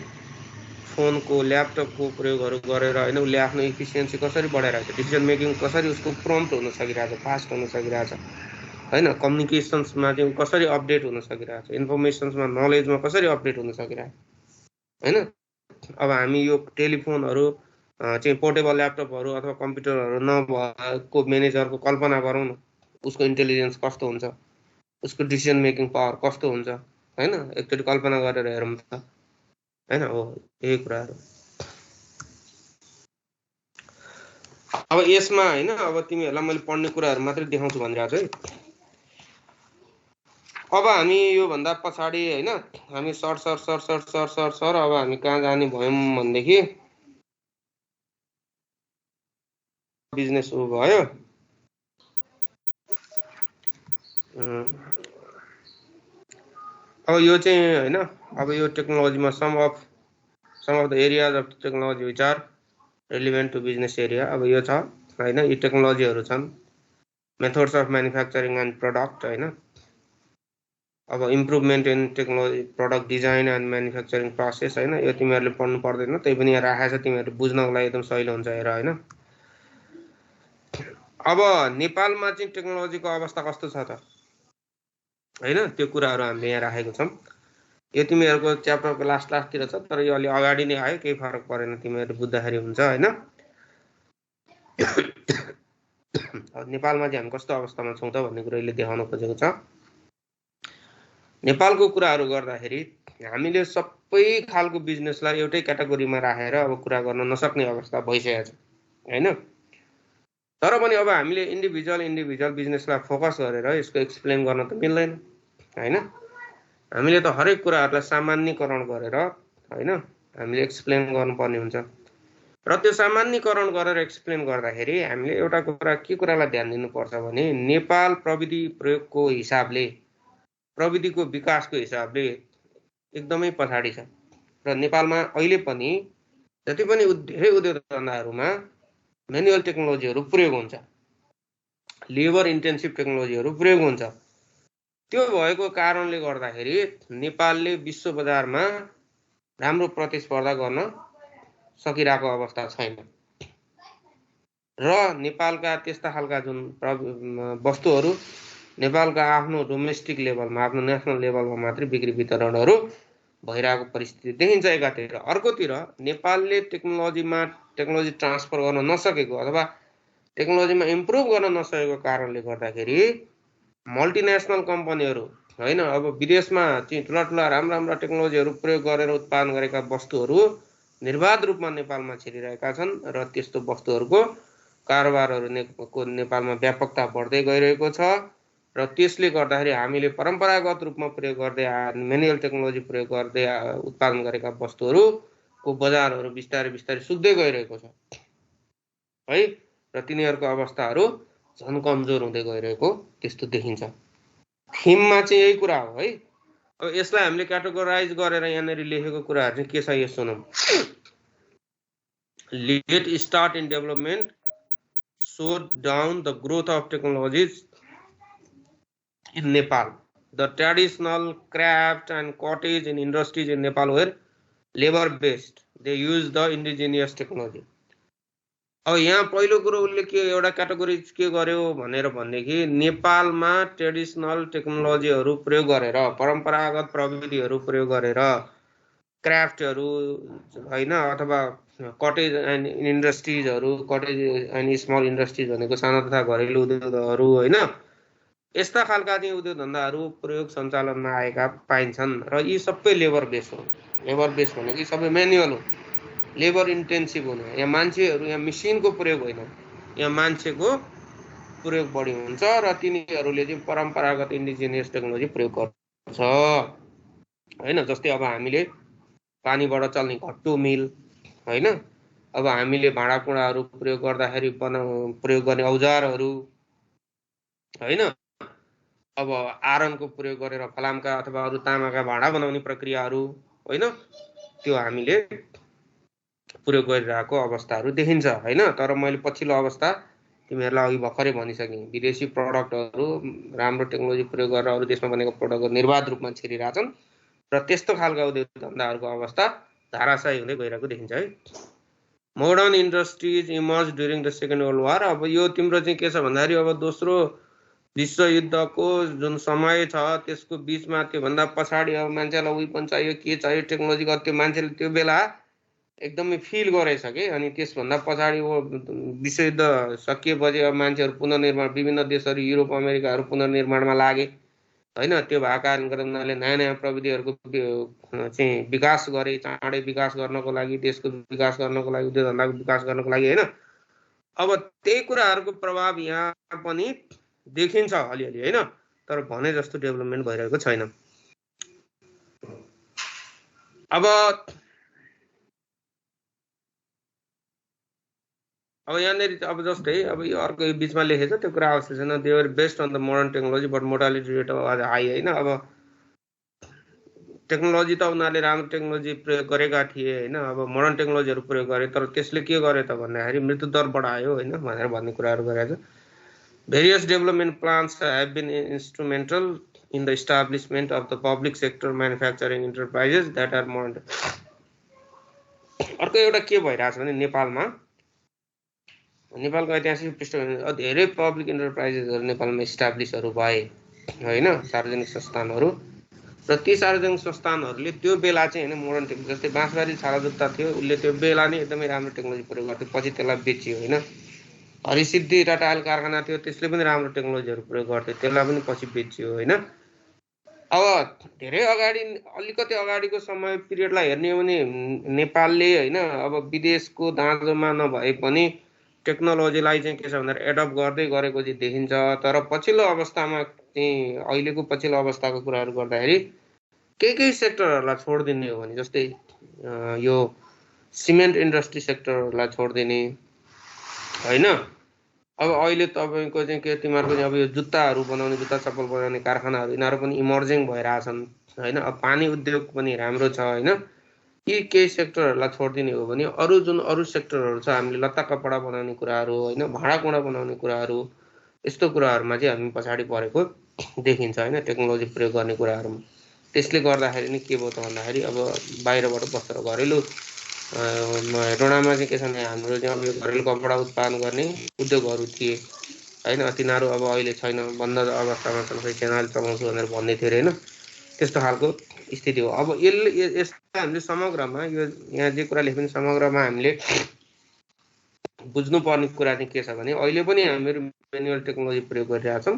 फोनको ल्यापटपको प्रयोगहरू गरेर हैन उसले आफ्नो इफिसियन्सी कसरी बढाइरहेको छ, डिसिजन मेकिङ कसरी उसको प्रम्प्ट हुन सकिरहेको छ, फास्ट हुन सकिरहेको छ हैन, कम्युनिकेसन्समा चाहिँ कसरी अपडेट हुन सकिरहेको छ, इन्फर्मेसन्समा नलेजमा कसरी अपडेट हुन सकिरहेको हैन। अब हामी यो टेलिफोनहरू चाहिँ पोर्टेबल ल्यापटपहरू अथवा कम्प्युटरहरू नभएको म्यानेजरको कल्पना गरौँ न, उसको इन्टेलिजेन्स कस्तो हुन्छ, उसको डिसिजन मेकिङ पावर कस्तो हुन्छ हैन, एकचोटि कल्पना गरेर हेरौँ त हैन। हो यही कुराहरू। अब यसमा हैन, अब तिमीहरूलाई मैले पढ्ने कुराहरू मात्रै देखाउँछु भनिरहेको छु है। अब हामी यो भन्दा पछाडि हैन, हामी सर अब हामी कहाँ जाने भयौँ भनेदेखि बिजनेस भयो। अब यो चाहिँ हैन, अब यो टेक्नोलोजीमा some of the areas of technology which are relevant to business area. अब यो छ हैन, यी टेक्नोलोजीहरू छन्। Methods of manufacturing and product हैन, अब improvement in technology product design and manufacturing process हैन। यो तिमीहरूले पढ्नु पर्दैन, त्यही पनि यहाँ राखेको छ, तिमीहरू बुझ्नको लागि एकदम सजिलो हुन्छ हेर हैन। अब नेपालमा चाहिँ टेक्नोलोजीको अवस्था कस्तो छ त हैन, त्यो कुराहरू हामीले यहाँ राखेको छौँ। यो तिमीहरूको च्याप्टरको लास्टतिर छ, तर यो अलि अगाडि नै आयो, केही फरक परेन, तिमीहरू बुझ्दाखेरि हुन्छ हैन। नेपालमा चाहिँ हामी कस्तो अवस्थामा छौँ त भन्ने कुरा यसले देखाउन खोजेको छ। नेपालको कुराहरू गर्दाखेरि हामीले सबै खालको बिजनेसलाई एउटै क्याटेगोरीमा राखेर अब कुरा गर्न नसक्ने अवस्था भइसकेको छ हैन। तर पनि अब हामीले इन्डिभिजुअल बिजनेसलाई फोकस गरेर यसको एक्सप्लेन गर्न त मिल्दैन हैन। हामीले त हरेक कुराहरूलाई सामान्यकरण गरेर हैन हामीले एक्सप्लेन गर्नुपर्ने हुन्छ। र त्यो सामान्यकरण गरेर एक्सप्लेन गर्दाखेरि हामीले एउटा कुरा के कुरालाई ध्यान दिनुपर्छ भने नेपाल प्रविधि प्रयोगको हिसाबले, प्रविधिको विकासको हिसाबले एकदमै पछाडि छ। र नेपालमा अहिले पनि जति पनि धेरै उद्योग धन्दाहरूमा म्यानुअल टेक्नोलोजीहरू प्रयोग हुन्छ, लेबर इन्टेन्सिभ टेक्नोलोजीहरू प्रयोग हुन्छ। त्यो भएको कारणले गर्दाखेरि नेपालले विश्व बजारमा राम्रो प्रतिस्पर्धा गर्न सकिरहेको अवस्था छैन। र नेपालका त्यस्ता खालका जुन वस्तुहरू नेपालका आफ्नो डोमेस्टिक लेभलमा, आफ्नो नेसनल लेभलमा मात्रै बिक्री वितरणहरू भइरहेको परिस्थिति देखिन्छ एकातिर। अर्कोतिर नेपालले टेक्नोलोजी ट्रान्सफर गर्न नसकेको अथवा टेक्नोलोजीमा इम्प्रुभ गर्न नसकेको कारणले गर्दाखेरि मल्टिनेसनल कम्पनीहरू हैन, अब विदेशमा चाहिँ ठुला राम्रा टेक्नोलोजीहरू प्रयोग गरेर उत्पादन गरेका वस्तुहरू निर्बाध रूपमा नेपालमा छिरिरहेका छन्। र त्यस्तो वस्तुहरूको कारोबारहरू नेपालमा व्यापकता बढ्दै गइरहेको छ। र त्यसले गर्दाखेरि हामीले परम्परागत रूपमा प्रयोग गर्दै म्यानुअल टेक्नोलोजी प्रयोग गर्दै उत्पादन गरेका वस्तुहरूको बजारहरू बिस्तारै सुक्दै गइरहेको छ है। र तिनीहरूको अवस्थाहरू झन् कमजोर हुँदै गइरहेको त्यस्तो देखिन्छ। थीममा चाहिँ यही कुरा हो है। अब यसलाई हामीले क्याटेगोराइज गरेर यहाँनिर लेखेको कुराहरू चाहिँ के छ यो सुनौँ। Late start in development slowed down the growth of technologies in Nepal. The traditional craft and cottage and industries in Nepal were labor based. They used the indigenous technology. अब यहाँ पहिलो कुरो उसले के एउटा क्याटेगोरी के गर्यो भनेर भनेदेखि नेपालमा ट्रेडिसनल टेक्नोलोजीहरू प्रयोग गरेर, परम्परागत प्रविधिहरू प्रयोग गरेर क्राफ्टहरू हैन अथवा कटेज एन्ड इन्डस्ट्रिजहरू, कटेज एन्ड स्मल इन्डस्ट्रिज भनेको साना तथा घरेलु उद्योगहरू हैन, यस्ता खालका चाहिँ उद्योग धन्दाहरू प्रयोग सञ्चालनमा आएका पाइन्छन् र यी सबै लेबर बेस हो। लेबर बेस भनेको सबै म्यानुअल हो, लेबर इन्टेन्सिभ हुने। यहाँ मान्छेहरू, यहाँ मेसिनको प्रयोग होइन, यहाँ मान्छेको प्रयोग बढी हुन्छ र तिनीहरूले चाहिँ परम्परागत इन्डिजिनियस टेक्नोलोजी प्रयोग गर्छ हैन। जस्तै अब हामीले पानीबाट चल्ने घट्टु मिल हैन, अब हामीले भाँडाकुँडाहरू प्रयोग गर्दाखेरि प्रयोग गर्ने औजारहरू हैन, अब आयरनको प्रयोग गरेर फलामका अथवा अरू तामाका भाँडा बनाउने प्रक्रियाहरू हैन, त्यो हामीले प्रयोग गरिरहेको अवस्थाहरू देखिन्छ हैन। तर मैले पछिल्लो अवस्था तिमीहरूलाई अघि भर्खरै भनिसकेँ, विदेशी प्रडक्टहरू राम्रो टेक्नोलोजी प्रयोग गरेर अरू देशमा बनेको प्रडक्टहरू निर्बाध रूपमा छिरिरहेछन् र त्यस्तो खालका उद्योग धन्दाहरूको अवस्था धाराशायी हुँदै गइरहेको देखिन्छ है। Modern industries emerge during the second world war. अब यो तिम्रो चाहिँ के छ भन्दाखेरि अब दोस्रो विश्वयुद्धको जुन समय छ त्यसको बिचमा, त्योभन्दा पछाडि अब मान्छेलाई उही पनि चाहियो, के चाहियो टेक्नोलोजी, त्यो मान्छेले त्यो बेला एकदमै फिल गरेछ कि। अनि त्यसभन्दा पछाडि विश्वयुद्ध सकिएपछि अब मान्छेहरू पुनर्निर्माण, विभिन्न देशहरू युरोप अमेरिकाहरू पुनर्निर्माणमा लागे हैन। त्यो भएको कारणले गर्दा उनीहरूले नयाँ नयाँ प्रविधिहरूको चाहिँ विकास गरे, चाँडै विकास गर्नको लागि, देशको विकास गर्नको लागि, उद्योग धन्दाको विकास गर्नको लागि हैन। अब त्यही कुराहरूको प्रभाव यहाँ पनि देखिन्छ अलिअलि हैन, तर भने जस्तो डेभलपमेन्ट भइरहेको छैन। अब यहाँनिर अब जस्तै अब यो अर्को बिचमा लेखेछ त्यो कुरा आवश्यक छैन। They were based on the modern technology but mortality rate अझ हाई हैन। अब टेक्नोलोजी त उनीहरूले राम्रो टेक्नोलोजी प्रयोग गरेका थिए हैन, अब मोडर्न टेक्नोलोजीहरू प्रयोग गरे, तर त्यसले के गर्यो त भन्दाखेरि मृत्यु दर बढायो हैन भनेर भन्ने कुराहरू गरेको छ। Various development plans have been instrumental in the establishment of the public sector manufacturing enterprises that are modern. अर्को एउटा के भइरहेछ भने नेपालको ऐतिहासिक पृष्ठभूमि धेरै पब्लिक इन्टरप्राइजेसहरू नेपालमा इस्टाब्लिसहरू भए हैन, सार्वजनिक संस्थानहरू, र ती सार्वजनिक संस्थानहरूले त्यो बेला चाहिँ हैन मोडर्न टेक्नोलोजी, जस्तै बाँसबारी छाला जुत्ता थियो, उसले त्यो बेला नै एकदमै राम्रो टेक्नोलोजी प्रयोग गर्थ्यो, पछि त्यसलाई बेचियो हैन। हरिसिद्धि टाटा आयल कारखाना थियो, त्यसले पनि राम्रो टेक्नोलोजीहरू प्रयोग गर्थ्यो, त्यसलाई पनि पछि बेचियो हैन। अब धेरै अगाडि, अलिकति अगाडिको समय पिरियडलाई हेर्ने हो भने नेपालले हैन अब विदेशको दाँजोमा नभए पनि टेक्नोलोजीलाई चाहिँ के छ भन्दाखेरि एडप्ट गर्दै गरेको चाहिँ देखिन्छ। तर पछिल्लो अवस्थामा चाहिँ अहिलेको पछिल्लो अवस्थाको कुराहरू गर्दाखेरि केही सेक्टरहरूलाई छोडिदिने हो भने, जस्तै यो सिमेन्ट इन्डस्ट्री सेक्टरहरूलाई छोडिदिने हैन। अब अहिले तपाईँको चाहिँ के तिमीहरूको चाहिँ अब यो जुत्ताहरू बनाउने, जुत्ता चप्पल बनाउने कारखानाहरू यिनीहरू पनि इमर्जिङ भइरहेछन् हैन। अब पानी उद्योग पनि राम्रो छ हैन। यी केही सेक्टरहरूलाई छोडिदिने हो भने अरू सेक्टरहरू छ, हामीले लत्ता कपडा बनाउने कुराहरू हैन, भाँडाकुँडा बनाउने कुराहरू, यस्तो कुराहरूमा चाहिँ हामी पछाडि परेको देखिन्छ हैन टेक्नोलोजी प्रयोग गर्ने कुराहरूमा। त्यसले गर्दाखेरि नि के भयो त भन्दाखेरि अब बाहिरबाट बसेर घरेलु हेटौँडामा चाहिँ के छ भने हाम्रो चाहिँ अब यो घरेलु कपडा उत्पादन गर्ने उद्योगहरू थिए हैन, तिनीहरू अब अहिले छैन, बन्द अवस्थामा छन्, खै सेनाले चलाउँछु भनेर भन्दै थियो हैन। त्यस्तो खालको स्थिति हो। अब यसलाई हामीले समग्रमा यो यहाँ जे कुरा लेख्ने समग्रमा हामीले बुझ्नुपर्ने कुरा चाहिँ के छ भने अहिले पनि हामीहरू म्यानुअल टेक्नोलोजी प्रयोग गरिरहेछौँ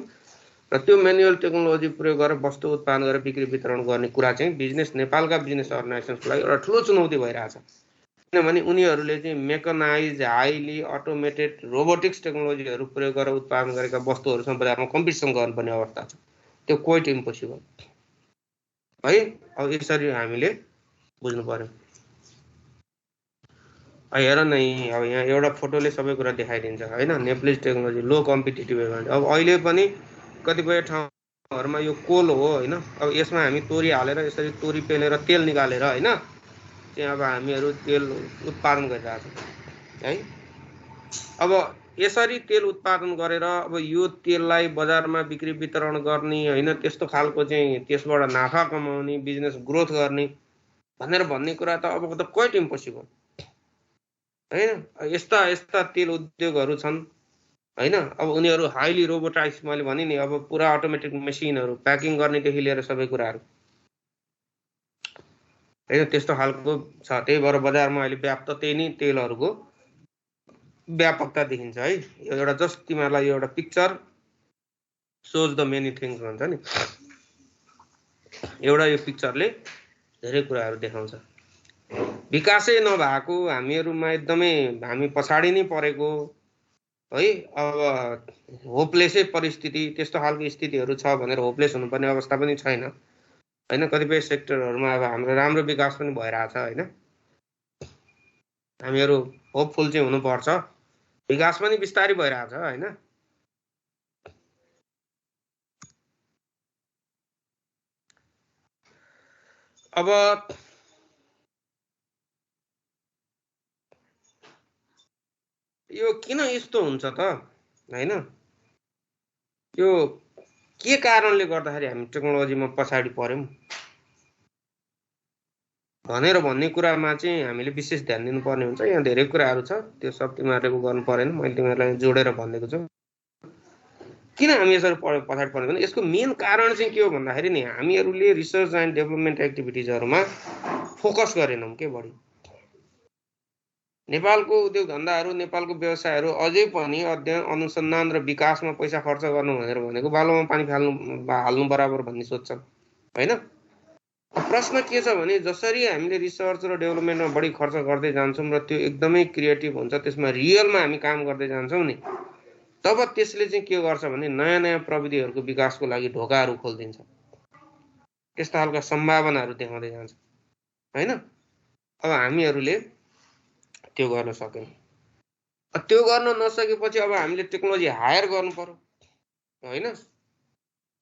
र त्यो म्यानुअल टेक्नोलोजी प्रयोग गरेर वस्तु उत्पादन गरेर बिक्री वितरण गर्ने कुरा चाहिँ नेपालका बिजनेस अर्गनाइजेसनको लागि एउटा ठुलो चुनौती भइरहेछ। किनभने उनीहरूले चाहिँ मेकनाइज, हाइली अटोमेटेड रोबोटिक्स टेक्नोलोजीहरू प्रयोग गरेर उत्पादन गरेका वस्तुहरूसँग बजारमा कम्पिटिसन गर्नुपर्ने अवस्था छ। त्यो क्वाइट इम्पोसिबल है। अब यसरी हामीले बुझ्नु पर्यो। हेर न अब यहाँ एउटा फोटोले सबै कुरा देखाइदिन्छ होइन। नेप्लिज टेक्नोलोजी लो कम्पिटिटिभ एडभान्टेज। अब अहिले पनि कतिपय ठाउँहरूमा यो कोल हो होइन। अब यसमा हामी तोरी हालेर यसरी तोरी पेलेर तेल निकालेर होइन चाहिँ अब हामीहरू तेल उत्पादन गरिरहेछौँ है। अब यसरी तेल उत्पादन गरेर अब यो तेललाई बजारमा बिक्री वितरण गर्ने होइन, त्यस्तो खालको चाहिँ त्यसबाट नाफा कमाउने, बिजनेस ग्रोथ गर्ने भनेर भन्ने कुरा त अब त क्वाइट इम्पोसिबल होइन। यस्ता यस्ता तेल उद्योगहरू छन् होइन। अब उनीहरू हाइली रोबोटाइज, मैले भने नि अब पुरा अटोमेटिक मेसिनहरू, प्याकिङ गर्नेदेखि लिएर सबै कुराहरू होइन त्यस्तो खालको छ। त्यही भएर बजारमा अहिले व्याप्त त्यही नै तेलहरूको व्यापकता देखिन्छ है। एउटा जस्ट तिमीहरूलाई एउटा picture shows the many things भन्छ नि, एउटा यो पिक्चरले धेरै कुराहरू देखाउँछ। विकासै नभएको हामीहरूमा एकदमै हामी पछाडि नै परेको है। अब होपलेसै परिस्थिति, त्यस्तो खालको स्थितिहरू छ भनेर होपलेस हुनुपर्ने अवस्था पनि छैन होइन। कतिपय सेक्टरहरूमा अब हाम्रो राम्रो विकास पनि भइरहेछ होइन। हामीहरू होपफुल चाहिँ हुनुपर्छ, विकास पनि बिस्तारै भइरहेछ होइन। अब यो किन यस्तो हुन्छ त होइन, यो के कारणले गर्दाखेरि हामी टेक्नोलोजीमा पछाडि पर्यौँ भनेर भन्ने कुरामा चाहिँ हामीले विशेष ध्यान दिनुपर्ने हुन्छ। यहाँ धेरै कुराहरू छ, त्यो सब तिमीहरूले गर्नु परेन, मैले तिमीहरूलाई जोडेर भनिदिएको छु। किन हामी यसरी पछाडि पर्यौँ भने यसको मेन कारण चाहिँ के हो भन्दाखेरि नि हामीहरूले रिसर्च एन्ड डेभलपमेन्ट एक्टिभिटिजहरूमा फोकस गरेनौँ के बढी। नेपालको उद्योग धन्दाहरू, नेपालको व्यवसायहरू अझै पनि अध्ययन अनुसन्धान र विकासमा पैसा खर्च गर्नु भनेर भनेको बालोमा पानी हाल्नु बराबर भन्ने सोच्छन् होइन। प्रश्न के छ भने जसरी हामीले रिसर्च र डेभलपमेन्टमा बढी खर्च गर्दै जान्छौँ र त्यो एकदमै क्रिएटिभ हुन्छ, त्यसमा रियलमा हामी काम गर्दै जान्छौँ नि, तब त्यसले चाहिँ के गर्छ भने नयाँ नयाँ प्रविधिहरूको विकासको लागि ढोकाहरू खोलिदिन्छ, त्यस्ता खालका सम्भावनाहरू देखाउँदै जान्छ होइन। अब हामीहरूले त्यो गर्न सकेन। त्यो गर्न नसकेपछि अब हामीले टेक्नोलोजी हायर गर्नु पर्यो होइन,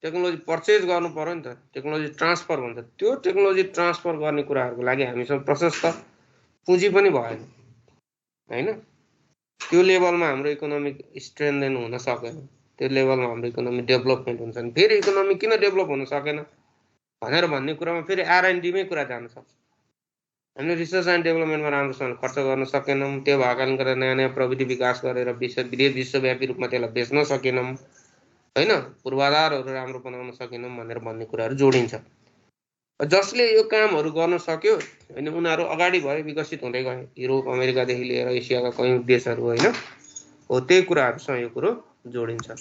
टेक्नोलोजी पर्चेज गर्नु पर्यो नि त, टेक्नोलोजी ट्रान्सफर भन्छ। त्यो टेक्नोलोजी ट्रान्सफर गर्ने कुराहरूको लागि हामीसँग प्रशस्त पुँजी पनि भएन होइन। त्यो लेभलमा हाम्रो इकोनोमिक स्ट्रेन्थेन हुन सकेन, त्यो लेभलमा हाम्रो इकोनोमिक डेभलपमेन्ट हुन्छ नि। फेरि इकोनोमी किन डेभलप हुन सकेन भनेर भन्ने कुरामा फेरि R&Dमै कुरा जान सक्छ। हामीले रिसर्च एन्ड डेभलपमेन्टमा राम्रोसँग खर्च गर्न सकेनौँ, त्यो भएको कारणले गर्दा नयाँ नयाँ प्रविधि विकास गरेर विश्वव्यापी रूपमा त्यसलाई बेच्न सकेनौँ होइन, पूर्वाधारहरू राम्रो बनाउन सकेनौँ भनेर भन्ने कुराहरू जोडिन्छ। जसले यो कामहरू गर्न सक्यो होइन उनीहरू अगाडि भए, विकसित हुँदै गए, युरोप अमेरिकादेखि लिएर एसियाका कयौँ देशहरू होइन, हो त्यही कुराहरूसँग यो कुरो जोडिन्छ।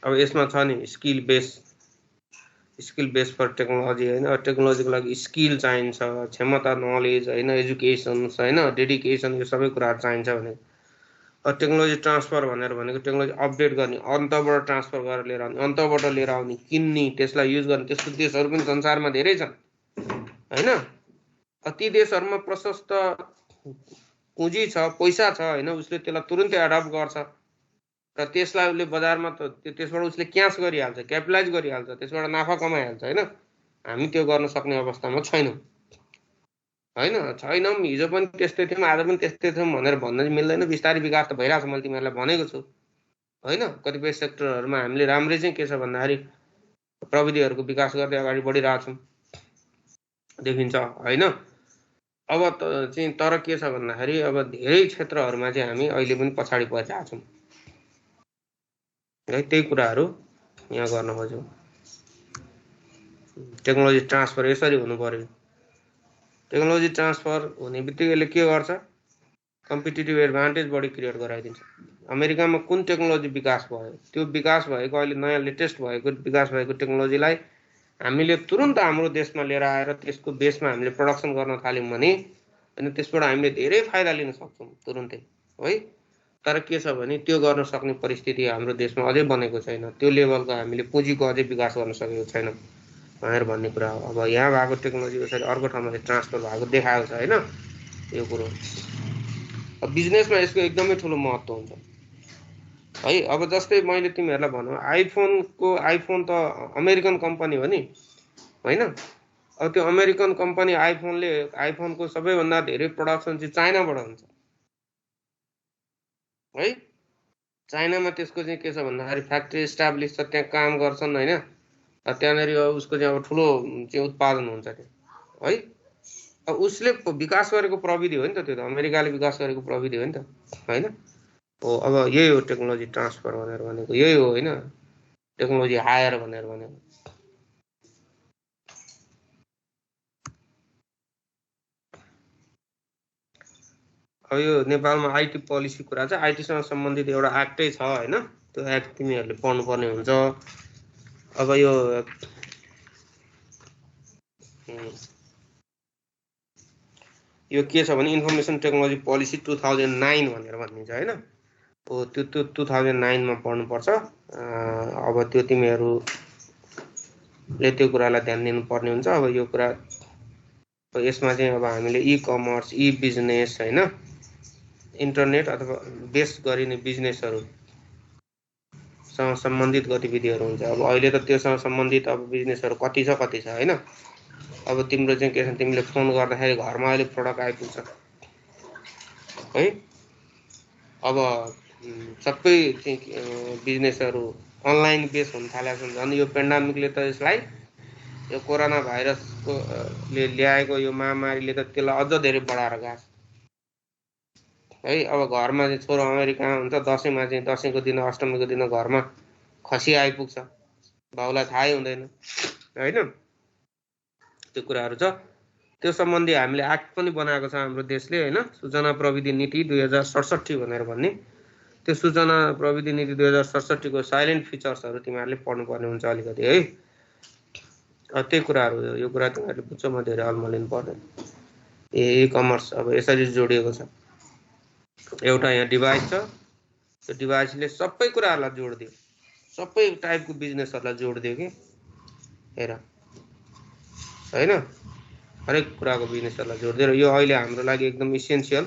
अब यसमा छ नि स्किल बेस फर टेक्नोलोजी होइन। टेक्नोलोजीको लागि स्किल चाहिन्छ, क्षमता, नलेज होइन, एजुकेसन होइन, डेडिकेसन, यो सबै कुराहरू चाहिन्छ भने टेक्नोलोजी ट्रान्सफर भनेर भनेको टेक्नोलोजी अपडेट गर्ने, अन्तबाट ट्रान्सफर गरेर लिएर आउने, अन्तबाट लिएर आउने, किन्ने, त्यसलाई युज गर्ने, त्यस्तो देशहरू पनि संसारमा धेरै छन् होइन। ती देशहरूमा प्रशस्त पुँजी छ, पैसा छ होइन, उसले त्यसलाई तुरुन्तै एडप्ट गर्छ र त्यसलाई उसले बजारमा त्यसबाट उसले क्यास गरिहाल्छ, क्यापिटलाइज गरिहाल्छ, त्यसबाट नाफा कमाइहाल्छ होइन। हामी त्यो गर्न सक्ने अवस्थामा छैनौँ होइन, छैनौँ। हिजो पनि त्यस्तै थियौँ, आज पनि त्यस्तै थियौँ भनेर भन्न मिल्दैन। बिस्तारै विकास त भइरहेको छ, मैले तिमीहरूलाई भनेको छु होइन। कतिपय सेक्टरहरूमा हामीले राम्रै चाहिँ के छ भन्दाखेरि प्रविधिहरूको विकास गर्दै अगाडि बढिरहेछौँ देखिन्छ होइन। अब चाहिँ तर के छ भन्दाखेरि अब धेरै क्षेत्रहरूमा चाहिँ हामी अहिले पनि पछाडि परिरहेका छौँ है। त्यही कुराहरू यहाँ गर्न खोज्यौँ। टेक्नोलोजी ट्रान्सफर यसरी हुनु पर्यो। टेक्नोलोजी ट्रान्सफर हुने बित्तिकैले के गर्छ, कम्पिटिटिभ एडभान्टेज बढी क्रिएट गराइदिन्छ। अमेरिकामा कुन टेक्नोलोजी विकास भयो, त्यो विकास भएको अहिले नयाँ लेटेस्ट भएको विकास भएको टेक्नोलोजीलाई हामीले तुरुन्त हाम्रो देशमा लिएर आएर त्यसको बेसमा हामीले प्रोडक्सन गर्न थाल्यौँ भने अनि त्यसबाट हामीले धेरै फाइदा लिन सक्छौँ तुरुन्तै है। तर के छ भने त्यो गर्न सक्ने परिस्थिति हाम्रो देशमा अझै बनेको छैन, त्यो लेभलको हामीले पुँजीको अझै विकास गर्न सकेको छैनौँ भनेर भन्ने कुरा हो। अब यहाँ भएको टेक्नोलोजी कसरी अर्को ठाउँमा ट्रान्सफर भएको देखाएको छ हैन यो कुरो। अब बिजनेसमा यसको एकदमै ठुलो महत्त्व हुन्छ है। अब जस्तै मैले तिमीहरूलाई भनौँ आइफोन त अमेरिकन कम्पनी हो नि होइन। अब त्यो अमेरिकन कम्पनी आइफोनको सबैभन्दा धेरै प्रोडक्सन चाहिँ चाइनाबाट हुन्छ है। चाइनामा त्यसको चाहिँ के छ भन्दाखेरि फ्याक्ट्री इस्टाब्लिस छ, त्यहाँ काम गर्छन् होइन। त्यहाँनिर उसको चाहिँ अब ठुलो चाहिँ उत्पादन हुन्छ त्यो है। अब उसले विकास गरेको प्रविधि हो नि त, त्यो त अमेरिकाले विकास गरेको प्रविधि हो नि त होइन। हो अब यही हो टेक्नोलोजी ट्रान्सफर भनेर भनेको, यही हो होइन टेक्नोलोजी हायर भनेर भनेको। अब यो नेपालमा आइटी पोलिसी कुरा चाहिँ आइटीसँग सम्बन्धित एउटा एक्टै छ होइन। त्यो एक्ट तिमीहरूले पढ्नुपर्ने हुन्छ। अब यो के छ भने इन्फर्मेसन टेक्नोलोजी पोलिसी 2009 भनेर भनिन्छ होइन। हो त्यो 2009 मा पढ्नुपर्छ। अब त्यो तिमीहरूले त्यो कुरालाई ध्यान दिनुपर्ने हुन्छ। अब यो कुरा यसमा चाहिँ अब हामीले ई कमर्स, ई बिजनेस होइन, इन्टरनेट अथवा बेस गरिने बिजनेसहरूसँग सम्बन्धित गतिविधिहरू हुन्छ। अब अहिले त त्योसँग सम्बन्धित अब बिजनेसहरू कति छ होइन। अब तिम्रो चाहिँ के छ, तिमीले फोन गर्दाखेरि घरमा अहिले प्रोडक्ट आइपुग्छ है। अब सबै चाहिँ बिजनेसहरू अनलाइन बेस हुन थालेको छ। झन् यो पेन्डामिकले त यसलाई, यो कोरोना भाइरसको ले ल्याएको यो महामारीले त त्यसलाई अझ धेरै बढाएर गएको छ है। अब घरमा चाहिँ छोरो अमेरिकामा हुन्छ, दसैँमा चाहिँ दसैँको दिन अष्टमीको दिन घरमा खसी आइपुग्छ, बाउलाई थाहै हुँदैन होइन। त्यो कुराहरू छ। त्यो सम्बन्धी हामीले एक्ट पनि बनाएको छ हाम्रो देशले होइन, सूचना प्रविधि नीति 2067 भनेर भन्ने। त्यो सूचना प्रविधि नीति 2067 को साइलेन्ट फिचर्सहरू तिमीहरूले पढ्नुपर्ने हुन्छ अलिकति है। त्यही कुराहरू यो कुरा तिमीहरूले बुझ्छ, म धेरै अल्मलिनु पर्दैन। ई कमर्स अब यसरी जोडिएको छ। एउटा यहाँ डिभाइस छ, त्यो डिभाइसले सबै कुराहरूलाई जोडिदियो, सबै टाइपको बिजनेसहरूलाई जोडिदियो कि हेर होइन, हरेक कुराको बिजनेसहरूलाई जोडिदियो। र यो अहिले हाम्रो लागि एकदम इसेन्सियल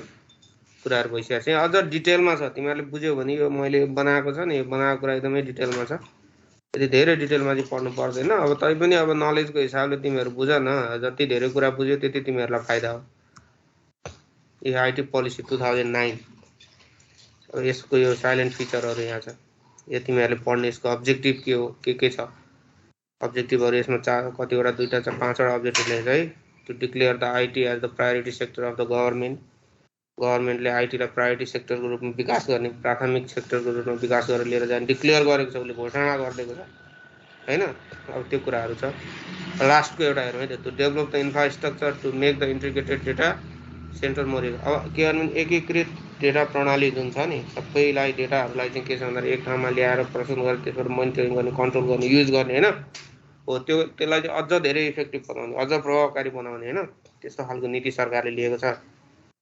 कुराहरू भइसकेको छ। अझ डिटेलमा छ, तिमीहरूले बुझ्यौ भने यो मैले बनाएको छ नि, यो बनाएको कुरा एकदमै डिटेलमा छ। यदि धेरै डिटेलमा चाहिँ पढ्नु पर्दैन। अब तैपनि अब नलेजको हिसाबले तिमीहरू बुझ न, जति धेरै कुरा बुझ्यो त्यति तिमीहरूलाई फाइदा हो। यो आइटी पोलिसी 2009, अब यसको यो साइलेन्ट फिचरहरू यहाँ छ, यो तिमीहरूले पढ्ने। यसको अब्जेक्टिभ के हो, के छ अब्जेक्टिभहरू यसमा कतिवटा, 2टा 5वटा अब्जेक्टिभ लेख्छ है। To declare the IT as the priority sector of the government. गभर्मेन्टले आइटीलाई प्रायोरिटी सेक्टरको रूपमा विकास गर्ने, प्राथमिक सेक्टरको रूपमा विकास गरेर लिएर जाने डिक्लेयर गरेको छ, उसले घोषणा गरिदिएको छ होइन। अब त्यो कुराहरू छ। लास्टको एउटा हेरौँ है, to develop the infrastructure to make the integrated data centre more. अब के गर्नु, एकीकृत डेटा प्रणाली जुन छ नि, सबैलाई डेटाहरूलाई चाहिँ के छ भन्दाखेरि एक ठाउँमा ल्याएर प्रोसेस गरेर त्यसबाट मोनिटरिङ गर्ने, कन्ट्रोल गर्ने, युज गर्ने होइन। हो त्यसलाई चाहिँ अझ धेरै इफेक्टिभ बनाउने, अझ प्रभावकारी बनाउने होइन, त्यस्तो खालको नीति सरकारले लिएको छ।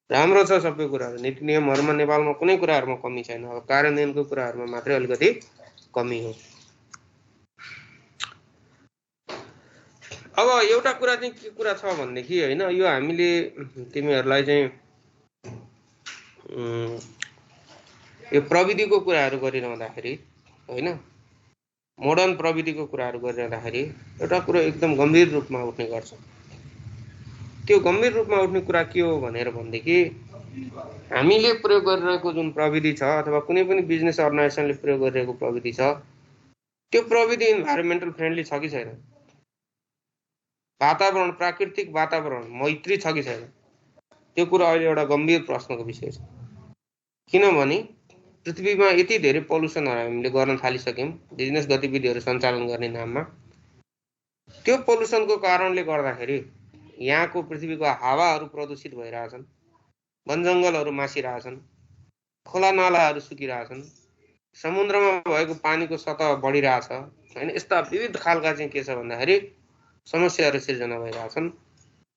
राम्रो छ सबै कुराहरू, नीति नियमहरूमा नेपालमा कुनै कुराहरूमा कमी छैन। अब कार्यान्वयनको कुराहरूमा मात्रै अलिकति कमी हो। अब एउटा कुरा चाहिँ के कुरा छ भनेदेखि होइन, यो हामीले तिमीहरूलाई चाहिँ यो प्रविधिको कुराहरू गरिरहँदाखेरि होइन, मोडर्न प्रविधिको कुराहरू गरिरहँदाखेरि एउटा कुरो एकदम गम्भीर रूपमा उठ्ने गर्छ। त्यो गम्भीर रूपमा उठ्ने कुरा के हो भनेर भनेदेखि, हामीले प्रयोग गरिरहेको जुन प्रविधि छ अथवा कुनै पनि बिजनेस अर्गनाइजेसनले प्रयोग गरिरहेको प्रविधि छ, त्यो प्रविधि इन्भाइरोमेन्टल फ्रेन्डली छ कि छैन, वातावरण, प्राकृतिक वातावरण मैत्री छ कि छैन, त्यो कुरा अहिले एउटा गम्भीर प्रश्नको विषय छ। किनभने पृथ्वीमा यति धेरै पल्युसनहरू हामीले गर्न थालिसक्यौँ बिजनेस गतिविधिहरू सञ्चालन गर्ने नाममा। त्यो पल्युसनको कारणले गर्दाखेरि यहाँको पृथ्वीको हावाहरू प्रदूषित भइरहेछन्, वनजङ्गलहरू मासिरहेछन्, खोला नालाहरू सुकिरहेछन्, समुद्रमा भएको पानीको सतह बढिरहेछ होइन। यस्ता विविध खालका चाहिँ के छ भन्दाखेरि समस्याहरू सिर्जना भइरहेछन्।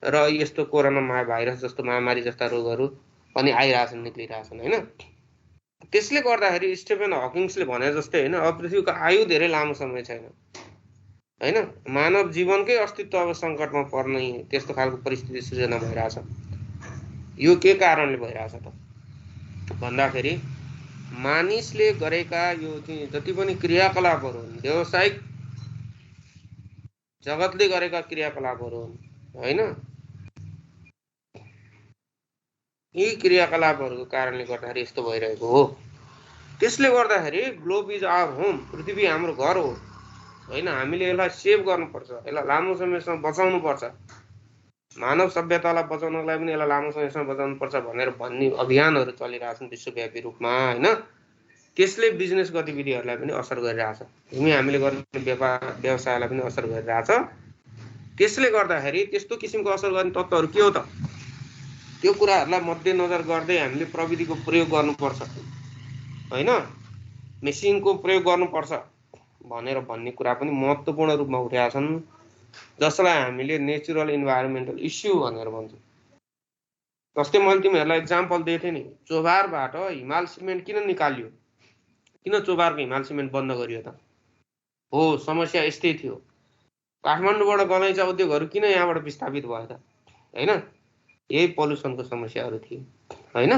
र यस्तो कोरोना भाइरस जस्तो महामारी जस्ता रोगहरू पनि आइरहेछन्, निक्लिरहेछन् होइन। त्यसले गर्दाखेरि स्टिफन हकिङ्सले भने जस्तै होइन, अब पृथ्वीको आयु धेरै लामो समय छैन हैन। मानव जीवनकै अस्तित्व अब सङ्कटमा पर्ने त्यस्तो खालको परिस्थिति सृजना भइरहेछ। यो के कारणले भइरहेछ त भन्दाखेरि मानिसले गरेका यो जति पनि क्रियाकलापहरू हुन्, व्यावसायिक जगतले गरेका क्रियाकलापहरू हुन् हैन, यी क्रियाकलापहरूको कारणले गर्दाखेरि यस्तो भइरहेको हो। त्यसले गर्दाखेरि ग्लोब इज आवर होम, पृथ्वी हाम्रो घर हो हैन। हामीले यसलाई सेभ गर्नुपर्छ, यसलाई लामो समयसम्म बचाउनुपर्छ, मानव सभ्यतालाई बचाउनको लागि पनि यसलाई लामो समयसम्म बचाउनुपर्छ भनेर भन्ने अभियानहरू चलिरहेछन् विश्वव्यापी रूपमा हैन। त्यसले बिजनेस गतिविधिहरूलाई पनि असर गरिरहेछ, हामीले गर्ने व्यवसायलाई पनि असर गरिरहेछ। त्यसले गर्दाखेरि त्यस्तो किसिमको असर गर्ने तत्त्वहरू के हो त, त्यो कुराहरूलाई मध्यनजर गर्दै हामीले प्रविधिको प्रयोग गर्नुपर्छ हैन, मेसिनको प्रयोग गर्नुपर्छ भनेर भन्ने कुरा पनि महत्त्वपूर्ण रूपमा उठेका छन्, जसलाई हामीले नेचुरल इन्भाइरोमेन्टल इस्यु भनेर भन्छौँ। जस्तै मैले तिमीहरूलाई एक्जाम्पल दिएको थिएँ नि, चोभारबाट हिमाल सिमेन्ट किन निकालियो, किन चोभारको हिमाल सिमेन्ट बन्द गरियो त? हो, समस्या यस्तै थियो। काठमाडौँबाट गलैँचा उद्योगहरू किन यहाँबाट विस्थापित भयो त हैन, यही पल्युसनको समस्याहरू थिए हैन।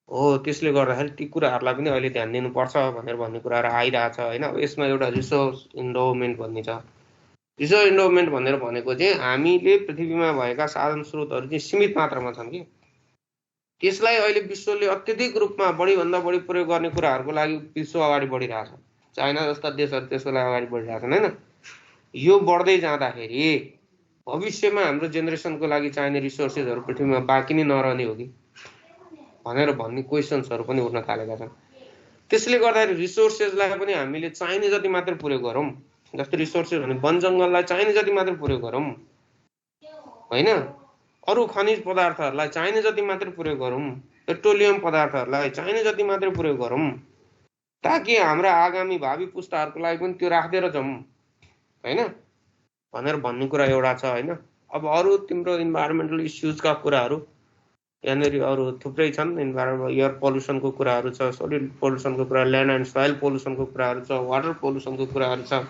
हो, त्यसले गर्दाखेरि ती कुराहरूलाई पनि अहिले ध्यान दिनुपर्छ भनेर भन्ने कुराहरू आइरहेछ हैन। अब यसमा एउटा रिसोर्स इन्डोमेन्ट भन्ने छ। रिसोर्स इन्डोमेन्ट भनेर भनेको चाहिँ हामीले पृथ्वीमा भएका साधन स्रोतहरू चाहिँ सीमित मात्रामा छन् कि त्यसलाई अहिले विश्वले अत्यधिक रूपमा बढीभन्दा बढी प्रयोग गर्ने कुराहरूको लागि विश्व अगाडि बढिरहेछ। चाइना जस्ता देशहरू त्यसको लागि अगाडि बढिरहेछन् हैन। यो बढ्दै जाँदाखेरि भविष्यमा हाम्रो जेनेरेसनको लागि चाहिने रिसोर्सेसहरू पृथ्वीमा बाँकी नै नरहने हो कि भनेर भन्ने क्वेसन्सहरू पनि उठ्न थालेका छन्। त्यसले गर्दाखेरि रिसोर्सेसलाई पनि हामीले चाहिने जति मात्र प्रयोग गरौँ। जस्तै रिसोर्सेस भने वन जङ्गललाई चाहिने जति मात्र प्रयोग गरौँ हैन, अरू खनिज पदार्थहरूलाई चाहिने जति मात्र प्रयोग गरौँ, पेट्रोलियम पदार्थहरूलाई चाहिने जति मात्र प्रयोग गरौँ, ताकि हाम्रा आगामी भावी पुस्ताहरूको लागि पनि त्यो राख्दै जाउँ हैन भनेर भन्ने कुरा एउटा छ हैन। अब अरू तिम्रो इन्भाइरोमेन्टल इस्युजका कुराहरू यहाँनिर अरू थुप्रै छन्। इन्भाइरोमेन्ट एयर पोल्युसनको कुराहरू छ, सोलिड पोल्युसनको कुरा, ल्यान्ड एन्ड सोइल पोल्युसनको कुराहरू छ, वाटर पोल्युसनको कुराहरू छ।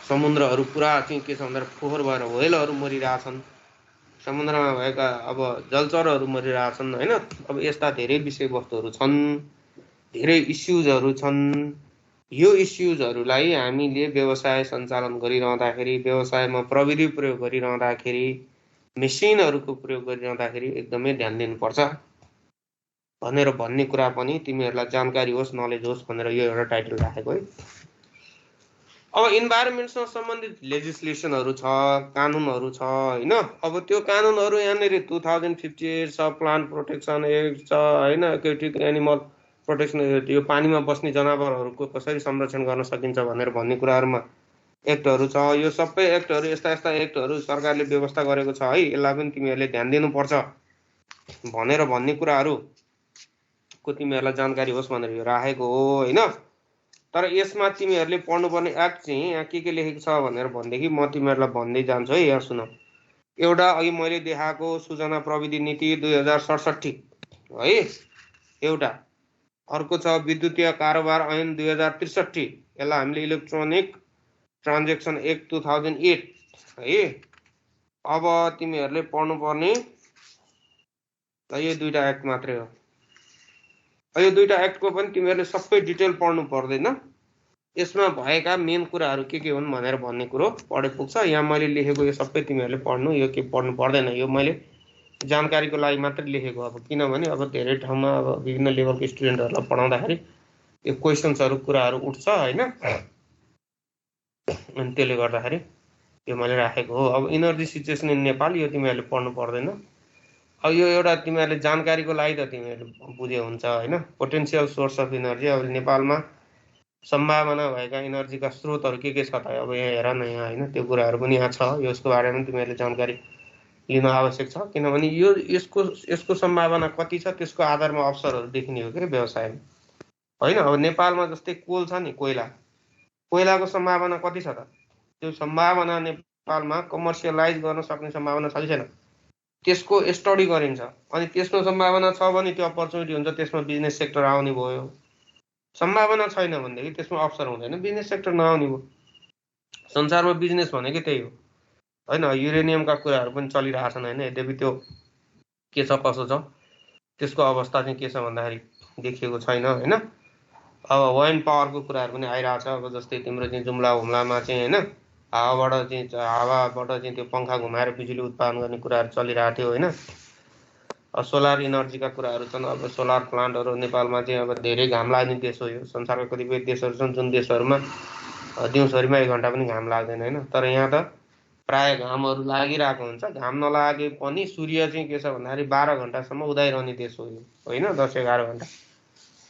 समुद्रहरू पुरा चाहिँ के छ भन्दा फोहोर भएर व्हेलहरू मरिरहेछन्, समुद्रमा भएका अब जलचरहरू मरिरहेछन् हैन। अब यस्ता धेरै विषयवस्तुहरू छन्, धेरै इस्युजहरू छन्। यो इस्युजहरूलाई हामीले व्यवसाय सञ्चालन गरिरहँदाखेरि, व्यवसायमा प्रविधि प्रयोग गरिरहँदाखेरि, मेसिनहरूको प्रयोग गरिरहँदाखेरि एकदमै ध्यान दिनुपर्छ भनेर भन्ने कुरा पनि तिमीहरूलाई जानकारी होस्, नलेज होस् भनेर यो एउटा टाइटल राखेको है। अब इन्भाइरोमेन्टसँग सम्बन्धित लेजिस्लेसनहरू छ, कानुनहरू छ हैन। अब त्यो कानुनहरू यहाँनिर 2058 छ, प्लान्ट प्रोटेक्सन एक्ट छ हैन, एक्वेटिक एनिमल प्रोटेक्सन, यो पानीमा बस्ने जनावरहरूको कसरी संरक्षण गर्न सकिन्छ भनेर भन्ने कुराहरूमा एक्टहरू छ। यो सबै एक्टहरू यस्ता यस्ता एक्टहरू सरकारले व्यवस्था गरेको छ है, यसलाई पनि तिमीहरूले ध्यान दिनुपर्छ भनेर भन्ने कुराहरूको तिमीहरूलाई जानकारी होस् भनेर यो राखेको हो हैन। तर यसमा तिमीहरूले पढ्नुपर्ने एक्ट चाहिँ यहाँ के लेखेको छ भनेर भनेदेखि म तिमीहरूलाई भन्दै जान्छु है। यहाँ सुन, एउटा अघि मैले देखाएको सूचना प्रविधि नीति 2067 है एउटा, अर्को छ विद्युतीय कारोबार ऐन 2063, यसलाई हामीले इलेक्ट्रोनिक ट्रान्जेक्सन एक्ट 2008 है। अब तिमीहरूले पढ्नुपर्ने यो दुईटा एक्ट मात्रै हो। यो दुईटा एक्टको पनि तिमीहरूले सबै डिटेल पढ्नु पर्दैन, यसमा भएका मेन कुराहरू के हुन् भनेर भन्ने कुरो पढे पुग्छ। यहाँ मैले लेखेको यो सबै तिमीहरूले पढ्नु, यो के पढ्नु पर्दैन, यो मैले जानकारीको लागि मात्रै लेखेको। अब किनभने अब धेरै ठाउँमा अब विभिन्न लेभलको स्टुडेन्टहरूलाई पढाउँदाखेरि यो क्वेसन्सहरू कुराहरू उठ्छ हैन, अनि त्यसले गर्दाखेरि यो मैले राखेको हो। अब इनर्जी सिचुएसन इन नेपाल यो तिमीहरूले पढ्नु पर्दैन। अब यो एउटा तिमीहरूले जानकारीको लागि त तिमीहरूले बुझे हुन्छ हैन। पोटेन्सियल सोर्स अफ इनर्जी, अब नेपालमा सम्भावना भएका इनर्जीका स्रोतहरू के छ त अब यहाँ हेर न यहाँ हैन, त्यो कुराहरू पनि यहाँ छ। यसको बारेमा तिमीहरूले जानकारी लिन आवश्यक छ, किनभने यो यसको सम्भावना कति छ त्यसको आधारमा अवसरहरू देखिने हो कि व्यवसायमा हैन। अब नेपालमा जस्तै कोल छ नि, कोइलाको सम्भावना कति छ त, त्यो सम्भावना नेपालमा कमर्सियलाइज गर्न सक्ने सम्भावना छ कि छैन, त्यसको स्टडी गरिन्छ। अनि त्यसको सम्भावना छ भने त्यो अपर्च्युनिटी हुन्छ, त्यसमा बिजनेस सेक्टर आउने भयो। सम्भावना छैन भनेदेखि त्यसमा अवसर हुँदैन, बिजनेस सेक्टर नआउने भयो। संसारमा बिजनेस भनेकै त्यही हो हैन। युरेनियमका कुराहरू पनि चलिरहेछन् हैन। यद्यपि त्यो के छ कसो छ त्यसको अवस्था चाहिँ के छ भन्दाखेरि देखिएको छैन हैन। अब वाइन पावरको कुराहरू पनि आइरहेछ। अब जस्तै तिम्रो चाहिँ जुम्ला हुम्लामा चाहिँ हैन हावाबाट चाहिँ त्यो पंखा घुमाएर बिजुली उत्पादन गर्ने कुराहरू चलिरहेको थियो हैन। सोलर इनर्जीका कुराहरू छन्। अब सोलर प्लान्टहरू नेपालमा चाहिँ अब धेरै घाम लाग्ने देश हो यो। संसारका कतिपय देशहरू छन् जुन देशहरूमा दिउँसोभरिमा 1 घण्टा पनि घाम लाग्दैन हैन। तर यहाँ त प्राय घामहरू लागिरहेको हुन्छ। घाम नलागे पनि सूर्य चाहिँ के छ भन्दाखेरि 12 घण्टासम्म उदाइरहने देश हो यो होइन, 10-11 घण्टा।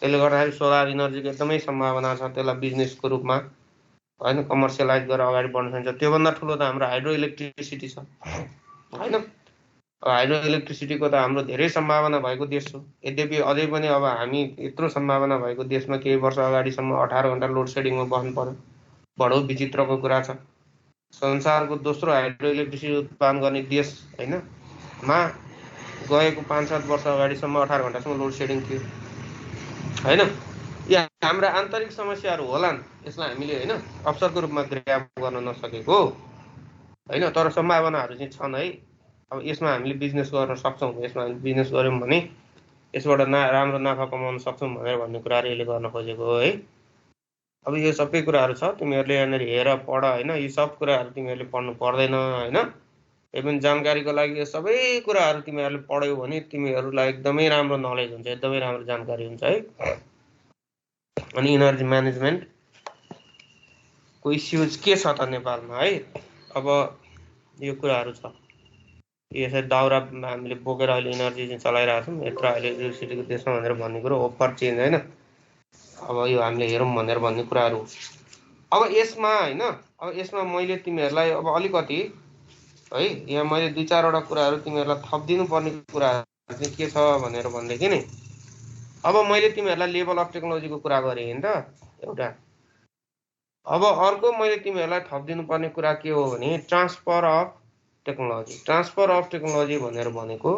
त्यसले गर्दाखेरि सोलर इनर्जीको एकदमै सम्भावना छ। त्यसलाई बिजनेसको रूपमा होइन कमर्सियलाइज गरेर अगाडि बढ्न सकिन्छ। त्योभन्दा ठुलो त हाम्रो हाइड्रो इलेक्ट्रिसिटी छ होइन। हाइड्रो इलेक्ट्रिसिटीको त हाम्रो धेरै सम्भावना भएको देश हो। यद्यपि अझै पनि अब हामी यत्रो सम्भावना भएको देशमा केही वर्ष अगाडिसम्म 18 घण्टा लोड सेडिङमा बस्नु पर्यो। बडो विचित्रको कुरा छ। संसारको दोस्रो हाइड्रो इलेक्ट्रिसिटी उत्पादन गर्ने देश होइन मा गएको 5-7 वर्ष अगाडिसम्म 18 घण्टासम्म लोड सेडिङ थियो होइन। या हाम्रा आन्तरिक समस्याहरू होलान्, यसलाई हामीले होइन अवसरको रूपमा ग्राब गर्न नसकेको होइन। तर सम्भावनाहरू चाहिँ छन् है। अब यसमा हामीले बिजनेस गर्न सक्छौँ। यसमा हामीले बिजनेस गऱ्यौँ भने यसबाट राम्रो नाफा कमाउन सक्छौँ भनेर भन्ने कुराहरू यसले गर्न खोजेको हो है। अब यो सबै कुराहरू छ, तिमीहरूले यहाँनिर हेर पढ होइन। यी सब कुराहरू तिमीहरूले पढ्नु पर्दैन होइन। इभन जानकारीको लागि यो सबै कुराहरू तिमीहरूले पढ्यौ भने तिमीहरूलाई एकदमै राम्रो नलेज हुन्छ, एकदमै राम्रो जानकारी हुन्छ है। अनि इनर्जी म्यानेजमेन्टको इस्युज के छ त नेपालमा है। अब यो कुराहरू छ। यसरी दाउरा हामीले बोकेर अहिले इनर्जी चाहिँ चलाइरहेको छौँ। यत्रो अहिले इलेक्ट्रिसिटीको देशमा भनेर भन्ने कुरो ओभर चेन्ज होइन। अब यो हामीले हेरौँ भनेर भन्ने कुराहरू। अब यसमा होइन, अब यसमा मैले तिमीहरूलाई अब अलिकति है यहाँ मैले 2-4वटा कुराहरू तिमीहरूलाई थपिदिनु पर्ने कुराहरू चाहिँ के छ भनेर भनेदेखि नि, अब मैले तिमीहरूलाई लेभल अफ टेक्नोलोजीको कुरा गरेँ नि त एउटा। अब अर्को मैले तिमीहरूलाई थपिदिनु पर्ने कुरा के हो भने transfer of technology. Transfer of technology भनेर भनेको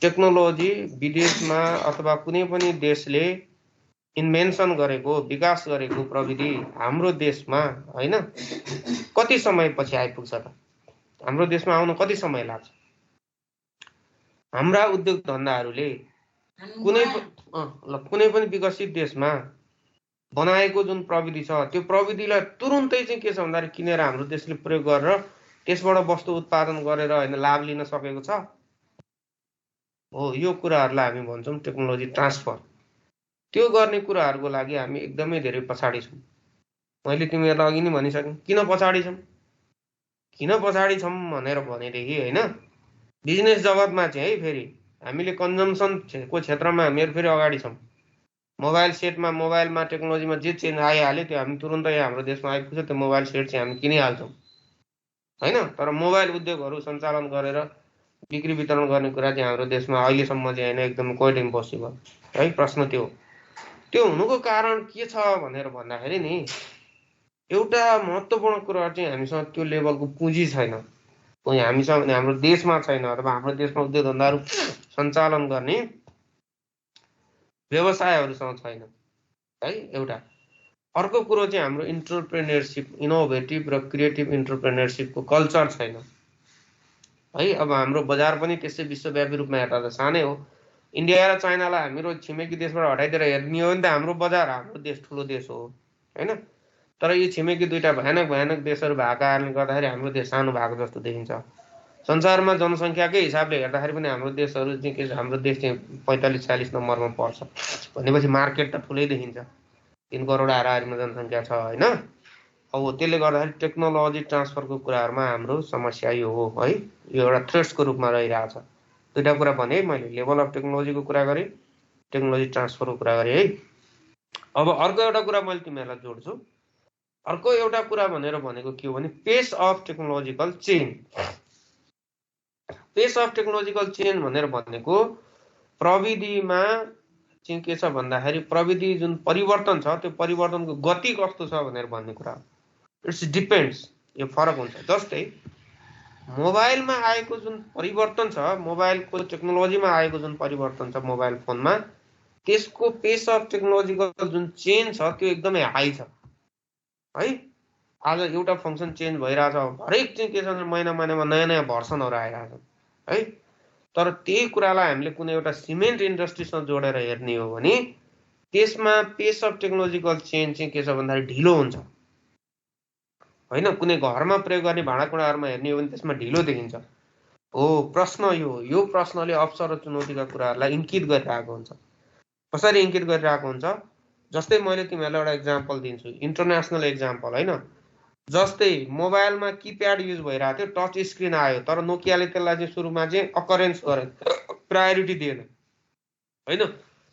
टेक्नोलोजी विदेशमा अथवा कुनै पनि देशले इन्भेन्सन गरेको विकास गरेको प्रविधि हाम्रो देशमा होइन कति समयपछि आइपुग्छ त? हाम्रो देशमा आउन कति समय लाग्छ? हाम्रा उद्योग धन्दाहरूले कुनै पनि विकसित देशमा बनाएको जुन प्रविधि छ त्यो प्रविधिलाई तुरुन्तै चाहिँ के छ भन्दाखेरि किनेर हाम्रो देशले प्रयोग गरेर त्यसबाट वस्तु उत्पादन गरेर होइन लाभ लिन सकेको छ हो। यो कुराहरूलाई हामी भन्छौँ टेक्नोलोजी ट्रान्सफर। त्यो गर्ने कुराहरूको लागि हामी एकदमै धेरै पछाडि छौँ। मैले तिमीहरूलाई अघि नै भनिसकेँ किन पछाडि छौँ भनेर भनेदेखि होइन बिजनेस जगतमा चाहिँ है फेरि हामीले कन्जम्सनको क्षेत्रमा हामीहरू फेरि अगाडि छौँ। मोबाइल सेटमा मोबाइलमा टेक्नोलोजीमा जे चेन्ज आइहाल्यो त्यो हामी तुरुन्तै हाम्रो देशमा आइपुग्छ। त्यो मोबाइल सेट चाहिँ हामी किनिहाल्छौँ होइन। तर मोबाइल उद्योगहरू सञ्चालन गरेर बिक्री वितरण गर्ने कुरा चाहिँ हाम्रो देशमा अहिलेसम्म चाहिँ होइन एकदम क्वाइट इम्पोसिबल है। प्रश्न त्यो हुनुको कारण के छ भनेर भन्दाखेरि नि एउटा महत्त्वपूर्ण कुरा चाहिँ हामीसँग त्यो लेभलको पुँजी छैन। हामीसँग हाम्रो देशमा छैन अथवा हाम्रो देशमा उद्योग धन्दाहरू सञ्चालन गर्ने व्यवसायहरूसँग छैन है एउटा। अर्को कुरो चाहिँ हाम्रो इन्टरप्रेन्योरसिप, इनोभेटिभ र क्रिएटिभ इन्टरप्रेन्योरसिपको कल्चर छैन है। अब हाम्रो बजार पनि त्यसै विश्वव्यापी रूपमा हेर्दा त सानै हो। इन्डिया र चाइनालाई हाम्रो छिमेकी देशबाट हटाइदिएर हेर्ने हो भने त हाम्रो बजार, हाम्रो देश ठुलो देश हो होइन। तर यी छिमेकी दुईटा भयानक देशहरू भएको कारणले गर्दाखेरि हाम्रो देश सानो भएको जस्तो देखिन्छ। संसारमा जनसङ्ख्याकै हिसाबले हेर्दाखेरि पनि हाम्रो देशहरू चाहिँ के छ, हाम्रो देश चाहिँ 45-46 नम्बरमा पर्छ भनेपछि मार्केट त ठुलै देखिन्छ। 3 करोड हाराहारीमा जनसङ्ख्या छ होइन। अब त्यसले गर्दाखेरि टेक्नोलोजी ट्रान्सफरको कुराहरूमा हाम्रो समस्या यो हो है। यो एउटा थ्रेट्सको रूपमा रहिरहेछ। दुईवटा कुरा भने मैले, लेभल अफ टेक्नोलोजीको कुरा गरेँ, टेक्नोलोजी ट्रान्सफरको कुरा गरेँ है। अब अर्को एउटा कुरा मैले तिमीहरूलाई जोड्छु। अर्को एउटा कुरा भनेर भनेको के हो भने पेस अफ टेक्नोलोजिकल चेन्ज। पेस अफ टेक्नोलोजिकल चेन्ज भनेर भनेको प्रविधिमा चाहिँ के छ भन्दाखेरि प्रविधि जुन परिवर्तन छ त्यो परिवर्तनको गति कस्तो छ भनेर भन्ने कुरा। इट्स डिपेन्ड्स, यो फरक हुन्छ। जस्तै मोबाइलमा आएको जुन परिवर्तन छ, मोबाइलको टेक्नोलोजीमा आएको जुन परिवर्तन छ मोबाइल फोनमा, त्यसको पेस अफ टेक्नोलोजिकल जुन चेन्ज छ त्यो एकदमै हाई छ है। आज एउटा फङ्सन चेन्ज भइरहेछ, हरेक चाहिँ के छ भने महिनामा नयाँ नयाँ भर्सनहरू आइरहेछन् है। तर त्यही कुरालाई हामीले कुनै एउटा सिमेन्ट इन्डस्ट्रीसँग जोडेर हेर्ने हो भने त्यसमा पेस अफ टेक्नोलोजिकल चेन्ज चाहिँ के छ भन्दाखेरि ढिलो हुन्छ होइन। कुनै घरमा प्रयोग गर्ने भाँडाकुँडाहरूमा हेर्ने हो भने त्यसमा ढिलो देखिन्छ। हो, प्रश्न यो प्रश्नले अवसर र चुनौतीका कुराहरूलाई इङ्कित गरिरहेको हुन्छ। कसरी इङ्कित गरिरहेको हुन्छ? जस्तै मैले तिमीहरूलाई एउटा इक्जाम्पल दिन्छु, इन्टरनेसनल इक्जाम्पल होइन। जस्तै मोबाइलमा किप्याड युज भइरहेको थियो, टच स्क्रिन आयो, तर नोकियाले त्यसलाई चाहिँ सुरुमा चाहिँ अकरेन्स गरे, प्रायोरिटी दिएन होइन।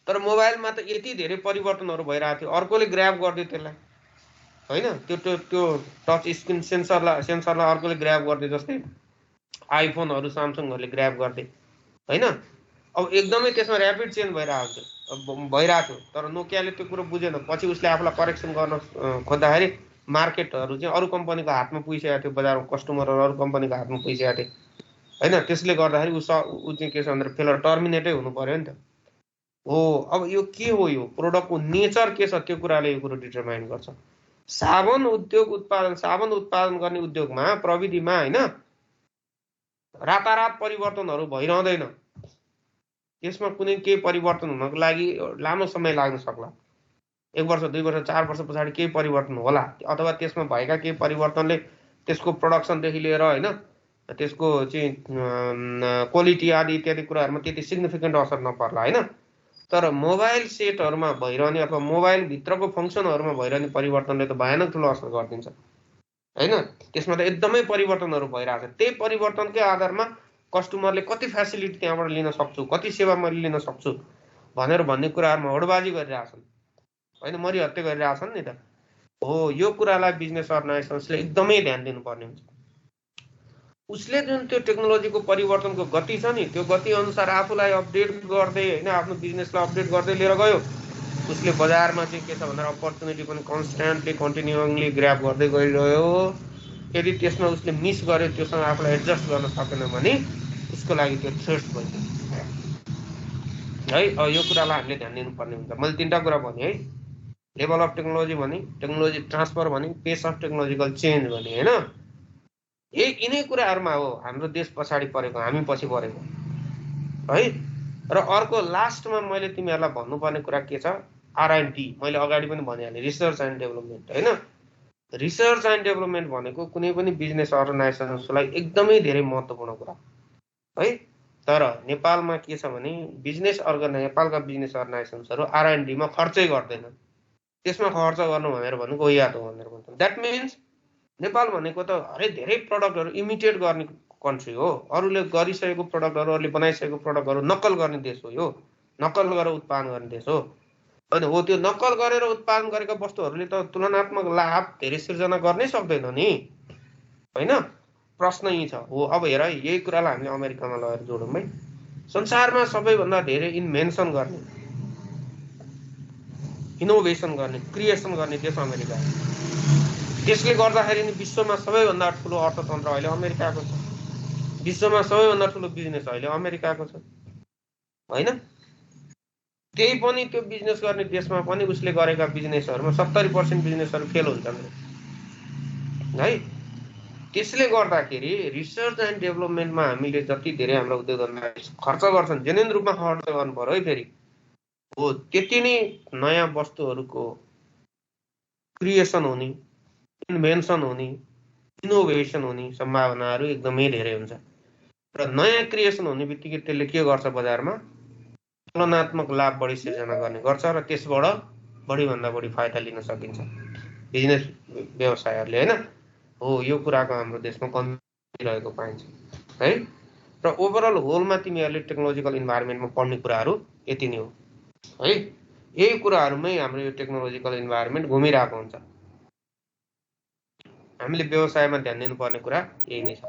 तर मोबाइलमा त यति धेरै परिवर्तनहरू भइरहेको थियो, अर्कोले ग्र्याब गरिदियो त्यसलाई होइन। त्यो टच स्क्रिन सेन्सरलाई अर्कोले ग्र्याब गरिदियो, जस्तै आइफोनहरू सामसङहरूले ग्र्याब गर्दै होइन। अब एकदमै त्यसमा ऱ्यापिड चेन्ज भइरहेको थियो, तर नोकियाले त्यो कुरो बुझेन। पछि उसले आफूलाई करेक्सन गर्न खोज्दाखेरि मार्केटहरू चाहिँ अरू कम्पनीको हातमा पुगिसकेको थियो, बजारमा कस्टमरहरू अरू कम्पनीको हातमा पुगिसकेको थियो होइन। त्यसले गर्दाखेरि ऊ चाहिँ के छ भन्दाखेरि फेलर टर्मिनेटै हुनु पर्यो नि त। हो, अब यो के हो, यो प्रोडक्टको नेचर के छ त्यो कुराले यो कुरो डिटरमाइन गर्छ। साबुन उत्पादन गर्ने उद्योगमा, प्रविधिमा होइन, रातारात परिवर्तनहरू भइरहँदैन। त्यसमा कुनै केही परिवर्तन हुनको लागि लामो समय लाग्न सक्ला, 1 वर्ष 2 वर्ष 4 वर्ष पछाडि केही परिवर्तन होला, अथवा त्यसमा भएका केही परिवर्तनले त्यसको प्रोडक्सनदेखि लिएर होइन त्यसको चाहिँ क्वालिटी आदि इत्यादि कुराहरूमा त्यति सिग्निफिकेन्ट असर नपर्ला होइन। तर मोबाइल सेटहरूमा भइरहने अथवा मोबाइलभित्रको फङ्सनहरूमा भइरहने परिवर्तनले त भयानक ठुलो असर गरिदिन्छ होइन। त्यसमा त एकदमै परिवर्तनहरू भइरहेको छ। त्यही परिवर्तनकै आधारमा कस्टमरले कति फेसिलिटी त्यहाँबाट लिन सक्छु, कति सेवा मैले लिन सक्छु भन्ने कुराहरूमा होडबाजी गरिरहेछन् होइन, मरिहत्ते गरिरहेछन् नि त। हो, यो कुरालाई बिजनेस अर्गनाइजेसन्सले एकदमै ध्यान दिनुपर्ने हुन्छ। उसले जुन त्यो टेक्नोलोजीको परिवर्तनको गति छ नि, त्यो गति अनुसार आफूलाई अपडेट गर्दै होइन, आफ्नो बिजनेसलाई अपडेट गर्दै लिएर गयो, उसले बजारमा चाहिँ के छ भन्दा अपर्च्युनिटी पनि कन्स्ट्यान्टली कन्टिन्युङली ग्र्याब गर्दै गइरह्यो। यदि त्यसमा उसले मिस गर्यो, त्योसँग आफूलाई एडजस्ट गर्न सकेन भने उसको लागि त्यो थ्रेट भयो है। यो कुरालाई हामीले ध्यान दिनुपर्ने हुन्छ। मैले 3टा कुरा भने है, लेभल अफ टेक्नोलोजी भने, टेक्नोलोजी ट्रान्सफर भने, पेस अफ टेक्नोलोजिकल चेन्ज भने होइन। यिनै कुराहरूमा हो हाम्रो देश पछाडि परेको, हामी पछि परेको है। र अर्को लास्टमा मैले तिमीहरूलाई भन्नुपर्ने कुरा के छ, R&D। मैले अगाडि पनि भनिहालेँ, रिसर्च एन्ड डेभलपमेन्ट होइन। रिसर्च एन्ड डेभलपमेन्ट भनेको कुनै पनि बिजनेस अर्गनाइजेसन्सलाई एकदमै धेरै महत्त्वपूर्ण कुरा है। तर नेपालमा के छ भने नेपालका बिजनेस अर्गनाइजेसन्सहरू R&D मा खर्चै गर्दैन। त्यसमा खर्च गर्नु भनेर भनेको याद हो भनेर भन्छ। द्याट मिन्स नेपाल भनेको त धेरै प्रडक्टहरू इमिटेट गर्ने कन्ट्री हो। अरूले गरिसकेको प्रडक्टहरू, अरूले बनाइसकेको प्रडक्टहरू नक्कल गर्ने देश हो। यो नक्कल गरेर उत्पादन गर्ने देश हो होइन। हो, त्यो नक्कल गरेर उत्पादन गरेका वस्तुहरूले त तुलनात्मक लाभ धेरै सिर्जना गर्नै सक्दैन नि होइन। प्रश्न यही छ। हो, अब हेर, यही कुरालाई हामीले अमेरिकामा लगेर जोडौँ है। संसारमा सबैभन्दा धेरै इन्भेन्सन गर्ने, इनोभेसन गर्ने, क्रिएसन गर्ने देश अमेरिका हो। त्यसले गर्दाखेरि नि विश्वमा सबैभन्दा ठुलो अर्थतन्त्र अहिले अमेरिकाको छ। विश्वमा सबैभन्दा ठुलो बिजनेस अहिले अमेरिकाको छ होइन। त्यही पनि त्यो बिजनेस गर्ने देशमा पनि उसले गरेका बिजनेसहरूमा 70% बिजनेसहरू फेल हुन्छन् है। त्यसले गर्दाखेरि रिसर्च एन्ड डेभलपमेन्टमा हामीले जति धेरै हाम्रो उद्योग धन्दा खर्च गर्छन्, जेन्युन रूपमा खर्च गर्नु पर्यो है। फेरि हो, त्यति नै नयाँ वस्तुहरूको क्रिएसन हुने, इन्भेन्सन हुने, इनोभेसन हुने सम्भावनाहरू एकदमै धेरै हुन्छ। र नयाँ क्रिएसन हुने बित्तिकै त्यसले के गर्छ, बजारमा तुलनात्मक लाभ बढी सिर्जना गर्ने गर्छ र त्यसबाट बढीभन्दा बढी फाइदा लिन सकिन्छ बिजनेस व्यवसायहरूले होइन। हो, यो कुराको हाम्रो देशमा कमी रहेको पाइन्छ है। र ओभरअल होलमा तिमीहरूले टेक्नोलोजिकल इन्भाइरोमेन्टमा पढ्ने कुराहरू यति नै हो है। यही कुराहरूमै हाम्रो यो टेक्नोलोजिकल इन्भाइरोमेन्ट घुमिरहेको हुन्छ। हामीले व्यवसायमा ध्यान दिनुपर्ने कुरा यही नै छ।